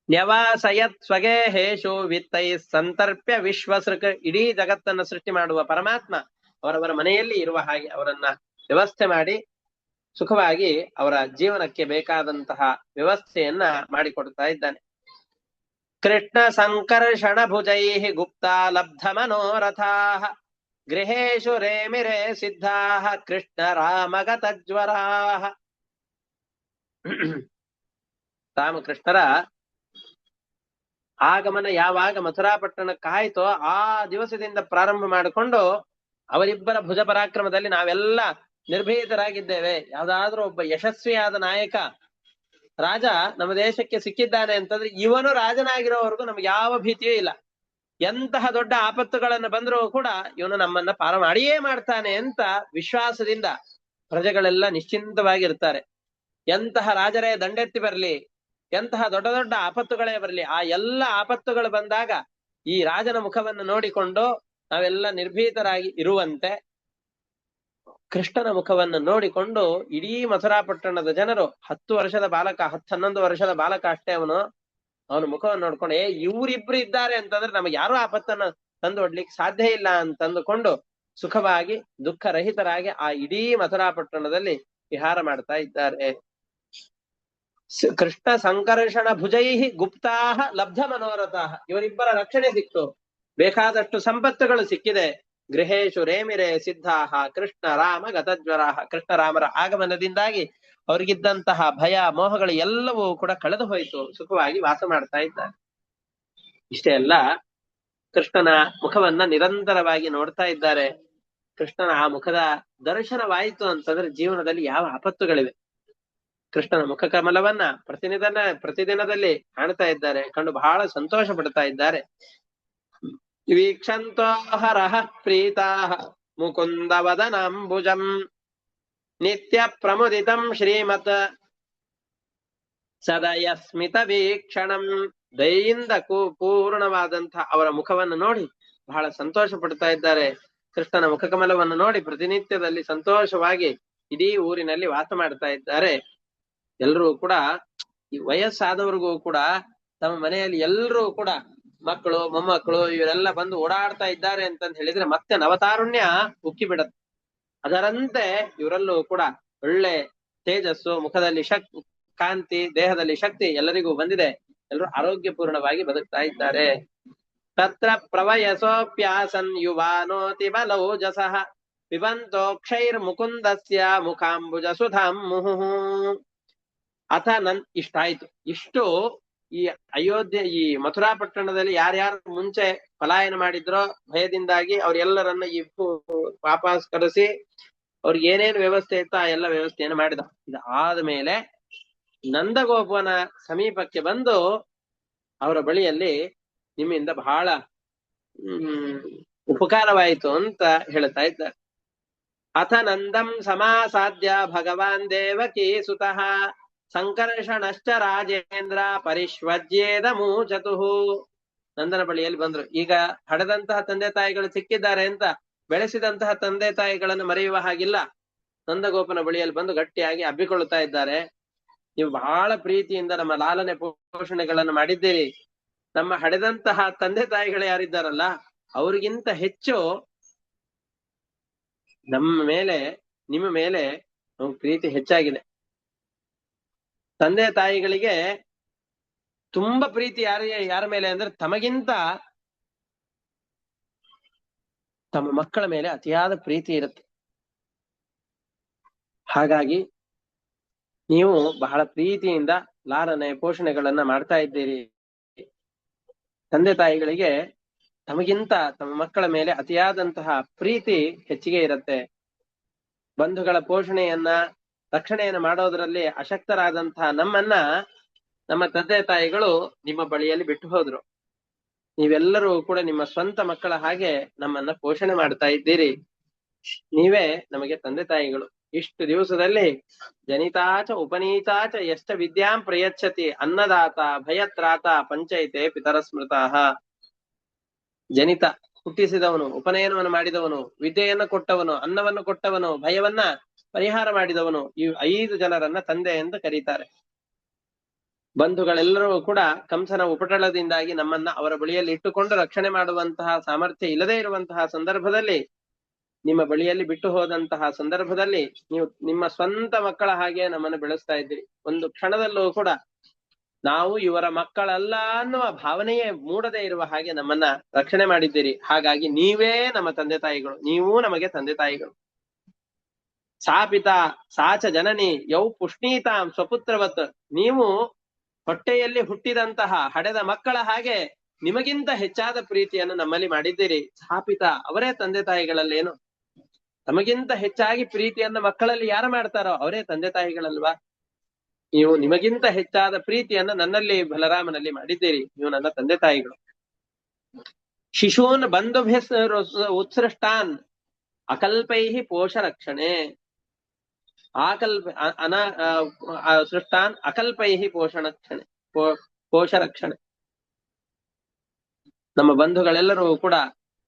ನ್ಯವಾಸಯತ್ ಸ್ವಗೇಹೇಶು ವಿತ್ತೈ ಸಂತರ್ಪ್ಯ ವಿಶ್ವಸೃಕ್, ಇಡೀ ಜಗತ್ತನ್ನ ಸೃಷ್ಟಿ ಮಾಡುವ ಪರಮಾತ್ಮ ಅವರವರ ಮನೆಯಲ್ಲಿ ಇರುವ ಹಾಗೆ ಅವರನ್ನ ವ್ಯವಸ್ಥೆ ಮಾಡಿ ಸುಖವಾಗಿ ಅವರ ಜೀವನಕ್ಕೆ ಬೇಕಾದಂತಹ ವ್ಯವಸ್ಥೆಯನ್ನ ಮಾಡಿಕೊಡ್ತಾ ಇದ್ದಾನೆ. ಕೃಷ್ಣ ಸಂಕರ್ಷಣ ಭುಜೈ ಗುಪ್ತಾ ಲಬ್ಧ ಮನೋರಥಾ ಗೃಹೇಶು ರೇಮಿರೇ ಸಿದ್ಧಾ ಕೃಷ್ಣ ರಾಮಗತಜ್ವರಾ. ರಾಮಕೃಷ್ಣರ ಆಗಮನ ಯಾವಾಗ ಮಥುರಾಪಟ್ಟಣಕ್ಕಾಯ್ತೋ ಆ ದಿವಸದಿಂದ ಪ್ರಾರಂಭ ಮಾಡಿಕೊಂಡು ಅವರಿಬ್ಬರ ಭುಜ ಪರಾಕ್ರಮದಲ್ಲಿ ನಾವೆಲ್ಲ ನಿರ್ಭೀತರಾಗಿದ್ದೇವೆ. ಯಾವ್ದಾದ್ರೂ ಒಬ್ಬ ಯಶಸ್ವಿಯಾದ ನಾಯಕ ರಾಜ ನಮ್ಮ ದೇಶಕ್ಕೆ ಸಿಕ್ಕಿದ್ದಾನೆ ಅಂತಂದ್ರೆ ಇವನು ರಾಜನಾಗಿರೋವರೆಗೂ ನಮ್ಗೆ ಯಾವ ಭೀತಿಯೂ ಇಲ್ಲ. ಎಂತಹ ದೊಡ್ಡ ಆಪತ್ತುಗಳನ್ನು ಬಂದರೂ ಕೂಡ ಇವನು ನಮ್ಮನ್ನ ಪಾರ ಮಾಡಿಯೇ ಮಾಡ್ತಾನೆ ಅಂತ ವಿಶ್ವಾಸದಿಂದ ಪ್ರಜೆಗಳೆಲ್ಲ ನಿಶ್ಚಿಂತವಾಗಿರ್ತಾರೆ. ಎಂತಹ ರಾಜರೇ ದಂಡೆತ್ತಿ ಬರಲಿ, ಎಂತಹ ದೊಡ್ಡ ದೊಡ್ಡ ಆಪತ್ತುಗಳೇ ಬರಲಿ, ಆ ಎಲ್ಲ ಆಪತ್ತುಗಳು ಬಂದಾಗ ಈ ರಾಜನ ಮುಖವನ್ನು ನೋಡಿಕೊಂಡು ನಾವೆಲ್ಲ ನಿರ್ಭೀತರಾಗಿ ಇರುವಂತೆ ಕೃಷ್ಣನ ಮುಖವನ್ನು ನೋಡಿಕೊಂಡು ಇಡೀ ಮಥುರಾಪಟ್ಟಣದ ಜನರು 10 ವರ್ಷದ ಬಾಲಕ, 11 ವರ್ಷದ ಬಾಲಕ ಅಷ್ಟೇ ಅವನ ಮುಖವನ್ನು ನೋಡ್ಕೊಂಡು ಇವರಿಬ್ರು ಇದ್ದಾರೆ ಅಂತಂದ್ರೆ ನಮಗೆ ಯಾರು ಆಪತ್ತನ್ನು ತಂದು ಒಡ್ಲಿಕ್ಕೆ ಸಾಧ್ಯ ಇಲ್ಲ ಅಂತಂದುಕೊಂಡು ಸುಖವಾಗಿ ದುಃಖರಹಿತರಾಗಿ ಆ ಇಡೀ ಮಥುರಾಪಟ್ಟಣದಲ್ಲಿ ವಿಹಾರ ಮಾಡ್ತಾ ಇದ್ದಾರೆ. ಕೃಷ್ಣ ಸಂಕರ್ಷಣ ಭುಜೈಹಿ ಗುಪ್ತಾಹ ಲಬ್ಧ ಮನೋರಥಾಹ, ಇವರಿಬ್ಬರ ರಕ್ಷಣೆ ಸಿಕ್ತು, ಬೇಕಾದಷ್ಟು ಸಂಪತ್ತುಗಳು ಸಿಕ್ಕಿದೆ. ಗೃಹೇಶು ರೇಮಿರೇ ಸಿದ್ಧಾಹ ಕೃಷ್ಣ ರಾಮ ಗತಜ್ವರಾಹ, ಕೃಷ್ಣ ರಾಮರ ಆಗಮನದಿಂದಾಗಿ ಅವ್ರಿಗಿದ್ದಂತಹ ಭಯ ಮೋಹಗಳು ಎಲ್ಲವೂ ಕೂಡ ಕಳೆದು ಹೋಯಿತು, ಸುಖವಾಗಿ ವಾಸ ಮಾಡ್ತಾ ಇದ್ದಾರೆ. ಇಷ್ಟೇ ಅಲ್ಲ, ಕೃಷ್ಣನ ಮುಖವನ್ನ ನಿರಂತರವಾಗಿ ನೋಡ್ತಾ ಇದ್ದಾರೆ. ಕೃಷ್ಣನ ಆ ಮುಖದ ದರ್ಶನವಾಯಿತು ಅಂತಂದ್ರೆ ಜೀವನದಲ್ಲಿ ಯಾವ ಆಪತ್ತುಗಳಿವೆ. ಕೃಷ್ಣನ ಮುಖ ಕಮಲವನ್ನ ಪ್ರತಿದಿನದಲ್ಲಿ ಕಾಣ್ತಾ ಇದ್ದಾರೆ, ಕಂಡು ಬಹಳ ಸಂತೋಷ ಪಡ್ತಾ ಇದ್ದಾರೆ. ವೀಕ್ಷಂತೋ ಹರಃ ಪ್ರೀತಾಃ ಮುಕುಂದ ವದನಾಂಬುಜಂ ನಿತ್ಯ ಪ್ರಮುದಿತಂ ಶ್ರೀಮತ್ ಸದಯ ಸ್ಮಿತ ವೀಕ್ಷಣಂ ದಯೆಯಿಂದ ಪೂರ್ಣವಾದಂತಹ ಅವರ ಮುಖವನ್ನು ನೋಡಿ ಬಹಳ ಸಂತೋಷ ಪಡ್ತಾ ಇದ್ದಾರೆ. ಕೃಷ್ಣನ ಮುಖಕಮಲವನ್ನು ನೋಡಿ ಪ್ರತಿನಿತ್ಯದಲ್ಲಿ ಸಂತೋಷವಾಗಿ ಇಡೀ ಊರಿನಲ್ಲಿ ವಾಸ ಮಾಡ್ತಾ ಇದ್ದಾರೆ. ಎಲ್ಲರೂ ಕೂಡ ಈ ವಯಸ್ಸಾದವ್ರಿಗೂ ಕೂಡ ತಮ್ಮ ಮನೆಯಲ್ಲಿ ಎಲ್ಲರೂ ಕೂಡ ಮಕ್ಕಳು ಮೊಮ್ಮಕ್ಕಳು ಇವರೆಲ್ಲ ಬಂದು ಓಡಾಡ್ತಾ ಇದ್ದಾರೆ ಅಂತಂತ ಹೇಳಿದ್ರೆ ಮತ್ತೆ ನವತಾರುಣ್ಯ ಉಕ್ಕಿ ಬಿಡತ್ತೆ. ಅದರಂತೆ ಇವರಲ್ಲೂ ಕೂಡ ಒಳ್ಳೆ ತೇಜಸ್ಸು, ಮುಖದಲ್ಲಿ ಕಾಂತಿ, ದೇಹದಲ್ಲಿ ಶಕ್ತಿ ಎಲ್ಲರಿಗೂ ಬಂದಿದೆ. ಎಲ್ಲರೂ ಆರೋಗ್ಯಪೂರ್ಣವಾಗಿ ಬದುಕ್ತಾ ಇದ್ದಾರೆ. ತತ್ರ ಪ್ರವಯಸೋಪ್ಯಾಸನ್ ಯುವಾನೋತಿ ಬಲೌಜಸಃ ಪಿಬಂತೋಕ್ಷೈರ್ ಮುಕುಂದಸ್ಯ ಮುಖಾಂಬುಜ ಸುಧಾಂ ಮುಹುಃ. ಅಥ ಇಷ್ಟಾಯ್ತು. ಇಷ್ಟು ಈ ಅಯೋಧ್ಯೆ, ಈ ಮಥುರಾ ಪಟ್ಟಣದಲ್ಲಿ ಯಾರ್ಯಾರು ಮುಂಚೆ ಪಲಾಯನ ಮಾಡಿದ್ರೋ ಭಯದಿಂದಾಗಿ ಅವ್ರೆಲ್ಲರನ್ನ ಈ ವಾಪಸ್ ಕರೆಸಿ ಅವ್ರಿಗೆ ಏನೇನು ವ್ಯವಸ್ಥೆ ಇತ್ತು ಆ ಎಲ್ಲ ವ್ಯವಸ್ಥೆಯನ್ನು ಮಾಡಿದ. ಇದಾದ ಮೇಲೆ ನಂದಗೋಪನ ಸಮೀಪಕ್ಕೆ ಬಂದು ಅವರ ಬಳಿಯಲ್ಲಿ ನಿಮ್ಮಿಂದ ಬಹಳ ಉಪಕಾರವಾಯಿತು ಅಂತ ಹೇಳ್ತಾ ಇದ್ದಾರೆ. ಅಥ ನಂದಂ ಸಮಾಸಾದ್ಯ ಭಗವಾನ್ ದೇವಕಿ ಸುತಃ ಸಂಕರ್ಷಣಶ್ಚ ರಾಜೇಂದ್ರ ಪರಿಶ್ವಜ್ಯೇದ ಮೂಚತುಃ. ನಂದನ ಬಳಿಯಲ್ಲಿ ಬಂದ್ರು. ಈಗ ಹಡೆದಂತಹ ತಂದೆ ತಾಯಿಗಳು ಸಿಕ್ಕಿದ್ದಾರೆ ಅಂತ ಬೆಳೆಸಿದಂತಹ ತಂದೆ ತಾಯಿಗಳನ್ನು ಮರೆಯುವ ಹಾಗಿಲ್ಲ. ನಂದಗೋಪನ ಬಳಿಯಲ್ಲಿ ಬಂದು ಗಟ್ಟಿಯಾಗಿ ಅಬ್ಬಿಕೊಳ್ಳುತ್ತಾ ಇದ್ದಾರೆ. ನೀವು ಬಹಳ ಪ್ರೀತಿಯಿಂದ ನಮ್ಮ ಲಾಲನೆ ಪೋಷಣೆಗಳನ್ನು ಮಾಡಿದ್ದೀರಿ. ನಮ್ಮ ಹಡೆದಂತಹ ತಂದೆ ತಾಯಿಗಳು ಯಾರಿದ್ದಾರಲ್ಲ ಅವ್ರಿಗಿಂತ ಹೆಚ್ಚು ನಿಮ್ಮ ಮೇಲೆ ಪ್ರೀತಿ ಹೆಚ್ಚಾಗಿದೆ. ತಂದೆ ತಾಯಿಗಳಿಗೆ ತುಂಬಾ ಪ್ರೀತಿ ಯಾರ ಮೇಲೆ ಅಂದ್ರೆ ತಮಗಿಂತ ತಮ್ಮ ಮಕ್ಕಳ ಮೇಲೆ ಅತಿಯಾದ ಪ್ರೀತಿ ಇರುತ್ತೆ. ಹಾಗಾಗಿ ನೀವು ಬಹಳ ಪ್ರೀತಿಯಿಂದ ಲಾಲನೆ ಪೋಷಣೆಗಳನ್ನ ಮಾಡ್ತಾ ಇದ್ದೀರಿ. ತಂದೆ ತಾಯಿಗಳಿಗೆ ತಮಗಿಂತ ತಮ್ಮ ಮಕ್ಕಳ ಮೇಲೆ ಅತಿಯಾದಂತಹ ಪ್ರೀತಿ ಹೆಚ್ಚಿಗೆ ಇರುತ್ತೆ. ಬಂಧುಗಳ ಪೋಷಣೆಯನ್ನ ರಕ್ಷಣೆಯನ್ನು ಮಾಡೋದ್ರಲ್ಲಿ ಅಶಕ್ತರಾದಂತಹ ನಮ್ಮನ್ನ ನಮ್ಮ ತಂದೆ ತಾಯಿಗಳು ನಿಮ್ಮ ಬಳಿಯಲ್ಲಿ ಬಿಟ್ಟು ಹೋದ್ರು. ನೀವೆಲ್ಲರೂ ಕೂಡ ನಿಮ್ಮ ಸ್ವಂತ ಮಕ್ಕಳ ಹಾಗೆ ನಮ್ಮನ್ನ ಪೋಷಣೆ ಮಾಡ್ತಾ ಇದ್ದೀರಿ. ನೀವೇ ನಮಗೆ ತಂದೆ ತಾಯಿಗಳು. ಇಷ್ಟು ದಿವಸದಲ್ಲಿ ಜನಿತಾಚ ಉಪನೀತಾಚ ಎಷ್ಟ ವಿದ್ಯಾಂ ಪ್ರಯಚ್ಛತಿ ಅನ್ನದಾತ ಭಯತ್ರಾತ ಪಂಚೈತೆ ಪಿತರ ಸ್ಮೃತಃ. ಜನಿತ ಹುಟ್ಟಿಸಿದವನು, ಉಪನಯನವನ್ನು ಮಾಡಿದವನು, ವಿದ್ಯೆಯನ್ನು ಕೊಟ್ಟವನು, ಅನ್ನವನ್ನು ಕೊಟ್ಟವನು, ಭಯವನ್ನ ಪರಿಹಾರ ಮಾಡಿದವನು, ಈ 5 ಜನರನ್ನ ತಂದೆ ಎಂದು ಕರೀತಾರೆ. ಬಂಧುಗಳೆಲ್ಲರೂ ಕೂಡ ಕಂಸನ ಉಪಟಳದಿಂದಾಗಿ ನಮ್ಮನ್ನ ಅವರ ಬಳಿಯಲ್ಲಿ ಇಟ್ಟುಕೊಂಡು ರಕ್ಷಣೆ ಮಾಡುವಂತಹ ಸಾಮರ್ಥ್ಯ ಇಲ್ಲದೆ ಇರುವಂತಹ ಸಂದರ್ಭದಲ್ಲಿ, ನಿಮ್ಮ ಬಳಿಯಲ್ಲಿ ಬಿಟ್ಟು ಹೋದಂತಹ ಸಂದರ್ಭದಲ್ಲಿ ನೀವು ನಿಮ್ಮ ಸ್ವಂತ ಮಕ್ಕಳ ಹಾಗೆ ನಮ್ಮನ್ನು ಬೆಳೆಸ್ತಾ ಇದ್ದೀರಿ. ಒಂದು ಕ್ಷಣದಲ್ಲೂ ಕೂಡ ನಾವು ಇವರ ಮಕ್ಕಳಲ್ಲ ಅನ್ನುವ ಭಾವನೆಯೇ ಮೂಡದೇ ಇರುವ ಹಾಗೆ ನಮ್ಮನ್ನ ರಕ್ಷಣೆ ಮಾಡಿದ್ದೀರಿ. ಹಾಗಾಗಿ ನೀವೇ ನಮ್ಮ ತಂದೆ ತಾಯಿಗಳು, ನೀವೂ ನಮಗೆ ತಂದೆ ತಾಯಿಗಳು. ಸಾಪಿತ ಸಾಚ ಜನನಿ ಯೌ ಪುಷ್ಣೀತಾಂ ಸ್ವಪುತ್ರವತ್. ನೀವು ಹೊಟ್ಟೆಯಲ್ಲಿ ಹುಟ್ಟಿದಂತಹ ಹಡೆದ ಮಕ್ಕಳ ಹಾಗೆ ನಿಮಗಿಂತ ಹೆಚ್ಚಾದ ಪ್ರೀತಿಯನ್ನು ನಮ್ಮಲ್ಲಿ ಮಾಡಿದ್ದೀರಿ. ಸಾಪಿತ ಅವರೇ ತಂದೆ ತಾಯಿಗಳಲ್ಲೇನು? ತಮಗಿಂತ ಹೆಚ್ಚಾಗಿ ಪ್ರೀತಿಯನ್ನು ಮಕ್ಕಳಲ್ಲಿ ಯಾರು ಮಾಡ್ತಾರೋ ಅವರೇ ತಂದೆ ತಾಯಿಗಳಲ್ವಾ? ನೀವು ನಿಮಗಿಂತ ಹೆಚ್ಚಾದ ಪ್ರೀತಿಯನ್ನು ನನ್ನಲ್ಲಿ ಬಲರಾಮನಲ್ಲಿ ಮಾಡಿದ್ದೀರಿ. ನೀವು ನನ್ನ ತಂದೆ ತಾಯಿಗಳು. ಶಿಶೂನ್ ಬಂಧುಭ್ಯ ಉತ್ಸೃಷ್ಟಾನ್ ಅಕಲ್ಪೈಹಿ ಪೋಷ ರಕ್ಷಣೆ. ಸೃಷ್ಟಾನ್ ಅಕಲ್ಪೈಹಿ ಪೋಷ ರಕ್ಷಣೆ. ನಮ್ಮ ಬಂಧುಗಳೆಲ್ಲರೂ ಕೂಡ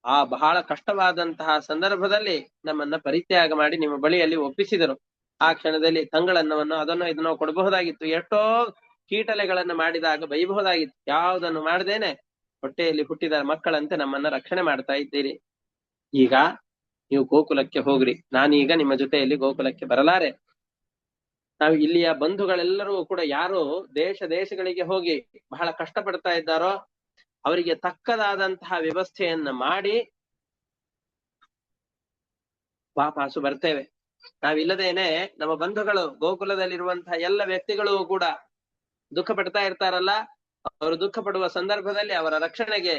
ಆ ಬಹಳ ಕಷ್ಟವಾದಂತಹ ಸಂದರ್ಭದಲ್ಲಿ ನಮ್ಮನ್ನ ಪರಿತ್ಯಾಗ ಮಾಡಿ ನಿಮ್ಮ ಬಳಿಯಲ್ಲಿ ಒಪ್ಪಿಸಿದರು. ಆ ಕ್ಷಣದಲ್ಲಿ ತಂಗಳನ್ನವನ್ನು ಅದನ್ನು ಇದನ್ನೋ ಕೊಡಬಹುದಾಗಿತ್ತು. ಎಷ್ಟೋ ಕೀಟಲೆಗಳನ್ನು ಮಾಡಿದಾಗ ಬೈಬಹುದಾಗಿತ್ತು. ಯಾವುದನ್ನು ಮಾಡದೇನೆ ಹೊಟ್ಟೆಯಲ್ಲಿ ಹುಟ್ಟಿದ ಮಕ್ಕಳಂತೆ ನಮ್ಮನ್ನ ರಕ್ಷಣೆ ಮಾಡ್ತಾ ಇದ್ದೀರಿ. ಈಗ ನೀವು ಗೋಕುಲಕ್ಕೆ ಹೋಗ್ರಿ, ನಾನೀಗ ನಿಮ್ಮ ಜೊತೆಯಲ್ಲಿ ಗೋಕುಲಕ್ಕೆ ಬರಲಾರೆ. ನಾವು ಇಲ್ಲಿಯ ಬಂಧುಗಳೆಲ್ಲರೂ ಕೂಡ ಯಾರು ದೇಶಗಳಿಗೆ ಹೋಗಿ ಬಹಳ ಕಷ್ಟಪಡ್ತಾ ಇದ್ದಾರೋ ಅವರಿಗೆ ತಕ್ಕದಾದಂತಹ ವ್ಯವಸ್ಥೆಯನ್ನ ಮಾಡಿ ವಾಪಸ್ಸು ಬರ್ತೇವೆ. ನಾವಿಲ್ಲದೇನೆ ನಮ್ಮ ಬಂಧುಗಳು ಗೋಕುಲದಲ್ಲಿರುವಂತಹ ಎಲ್ಲ ವ್ಯಕ್ತಿಗಳು ಕೂಡ ದುಃಖ ಪಡ್ತಾ ಇರ್ತಾರಲ್ಲ, ಅವರು ದುಃಖ ಪಡುವ ಸಂದರ್ಭದಲ್ಲಿ ಅವರ ರಕ್ಷಣೆಗೆ,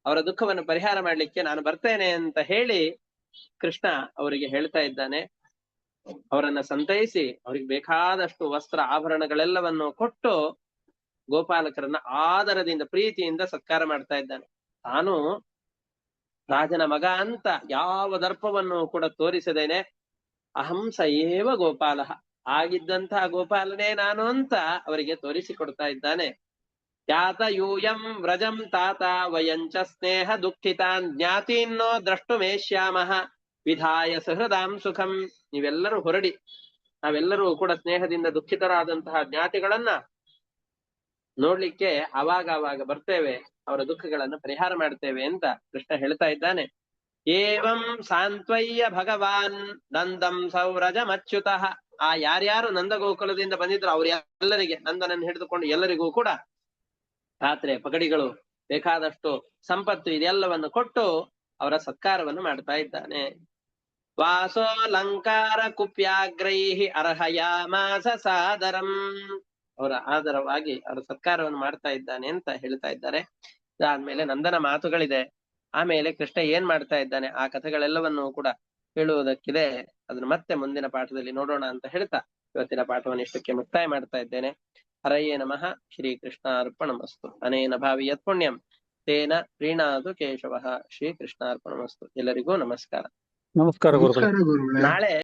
ಅವರ ದುಃಖವನ್ನು ಪರಿಹಾರ ಮಾಡ್ಲಿಕ್ಕೆ ನಾನು ಬರ್ತೇನೆ ಅಂತ ಹೇಳಿ ಕೃಷ್ಣ ಅವರಿಗೆ ಹೇಳ್ತಾ ಇದ್ದಾನೆ. ಅವರನ್ನ ಸಂತೈಸಿ ಅವರಿಗೆ ಬೇಕಾದಷ್ಟು ವಸ್ತ್ರ ಆಭರಣಗಳೆಲ್ಲವನ್ನು ಕೊಟ್ಟು ಗೋಪಾಲಕರನ್ನ ಆದರದಿಂದ ಪ್ರೀತಿಯಿಂದ ಸತ್ಕಾರ ಮಾಡ್ತಾ ಇದ್ದಾನೆ. ತಾನು ರಾಜನ ಮಗ ಅಂತ ಯಾವ ದರ್ಪವನ್ನು ಕೂಡ ತೋರಿಸದೇನೆ ಅಹಂಸ ಏವ ಗೋಪಾಲ, ಆಗಿದ್ದಂತಹ ಗೋಪಾಲನೇ ನಾನು ಅಂತ ಅವರಿಗೆ ತೋರಿಸಿಕೊಡ್ತಾ ಇದ್ದಾನೆ. ಯಾತ ಯೂಯಂ ವ್ರಜಂ ತಾತ ವಯಂಚ ಸ್ನೇಹ ದುಃಖಿತಾನ್ ಜ್ಞಾತೀನ್ನೋ ದ್ರಷ್ಟುಮೇಷ್ಯಾಮಃ ವಿಧಾಯ ಸಹೃದಾಂ ಸುಖಂ. ನೀವೆಲ್ಲರೂ ಹೊರಡಿ, ನಾವೆಲ್ಲರೂ ಕೂಡ ಸ್ನೇಹದಿಂದ ದುಃಖಿತರಾದಂತಹ ಜ್ಞಾತಿಗಳನ್ನ ನೋಡ್ಲಿಕ್ಕೆ ಅವಾಗ ಬರ್ತೇವೆ, ಅವರ ದುಃಖಗಳನ್ನು ಪರಿಹಾರ ಮಾಡ್ತೇವೆ ಅಂತ ಕೃಷ್ಣ ಹೇಳ್ತಾ ಇದ್ದಾನೆ. ಏವಂ ಸಾಂತ್ವಯ್ಯ ಭಗವಾನ್ ನಂದಂ ಸೌರಜಮಚ್ಯುತಃ. ಆ ಯಾರ್ಯಾರು ನಂದಗೋಕುಲದಿಂದ ಬಂದಿದ್ರು ಅವ್ರ ಎಲ್ಲರಿಗೆ, ನಂದನನ್ನು ಹಿಡಿದುಕೊಂಡು ಎಲ್ಲರಿಗೂ ಕೂಡ ಪಾತ್ರೆ ಪಗಡಿಗಳು ಬೇಕಾದಷ್ಟು ಸಂಪತ್ತು ಇದೆಲ್ಲವನ್ನು ಕೊಟ್ಟು ಅವರ ಸತ್ಕಾರವನ್ನು ಮಾಡ್ತಾ ಇದ್ದಾನೆ. ವಾಸೋಲಂಕಾರ ಕುಪ್ಯಾಗ್ರೈಹಿ ಅರ್ಹಯಾಮಾಸ ಸಾದರಂ. ಅವರ ಆದರವಾಗಿ ಅವರ ಸತ್ಕಾರವನ್ನು ಮಾಡ್ತಾ ಇದ್ದಾನೆ ಅಂತ ಹೇಳ್ತಾ ಇದ್ದಾರೆ. ಅದಾದ್ಮೇಲೆ ನಂದನ ಮಾತುಗಳಿದೆ. ಆಮೇಲೆ ಕೃಷ್ಣ ಏನ್ ಮಾಡ್ತಾ ಇದ್ದಾನೆ ಆ ಕಥೆಗಳೆಲ್ಲವನ್ನು ಕೂಡ ಹೇಳುವುದಕ್ಕಿದೆ. ಅದನ್ನು ಮತ್ತೆ ಮುಂದಿನ ಪಾಠದಲ್ಲಿ ನೋಡೋಣ ಅಂತ ಹೇಳ್ತಾ ಇವತ್ತಿನ ಪಾಠವನ್ನು ಇಷ್ಟಕ್ಕೆ ಮುಕ್ತಾಯ ಮಾಡ್ತಾ ಇದ್ದೇನೆ. ಹರಯೇ ನಮಃ. ಶ್ರೀ ಕೃಷ್ಣಾರ್ಪಣಮಸ್ತು. ಅನೇನ ಭಾವಿ ಯತ್ ಪುಣ್ಯಂ ತೇನ ಪ್ರೀಣಾದು ಕೇಶವಃ. ಶ್ರೀ ಕೃಷ್ಣಾರ್ಪಣಮಸ್ತು. ಎಲ್ಲರಿಗೂ ನಮಸ್ಕಾರ. ನಮಸ್ಕಾರ ಗುರುಗಳೇ. ನಾಳೆ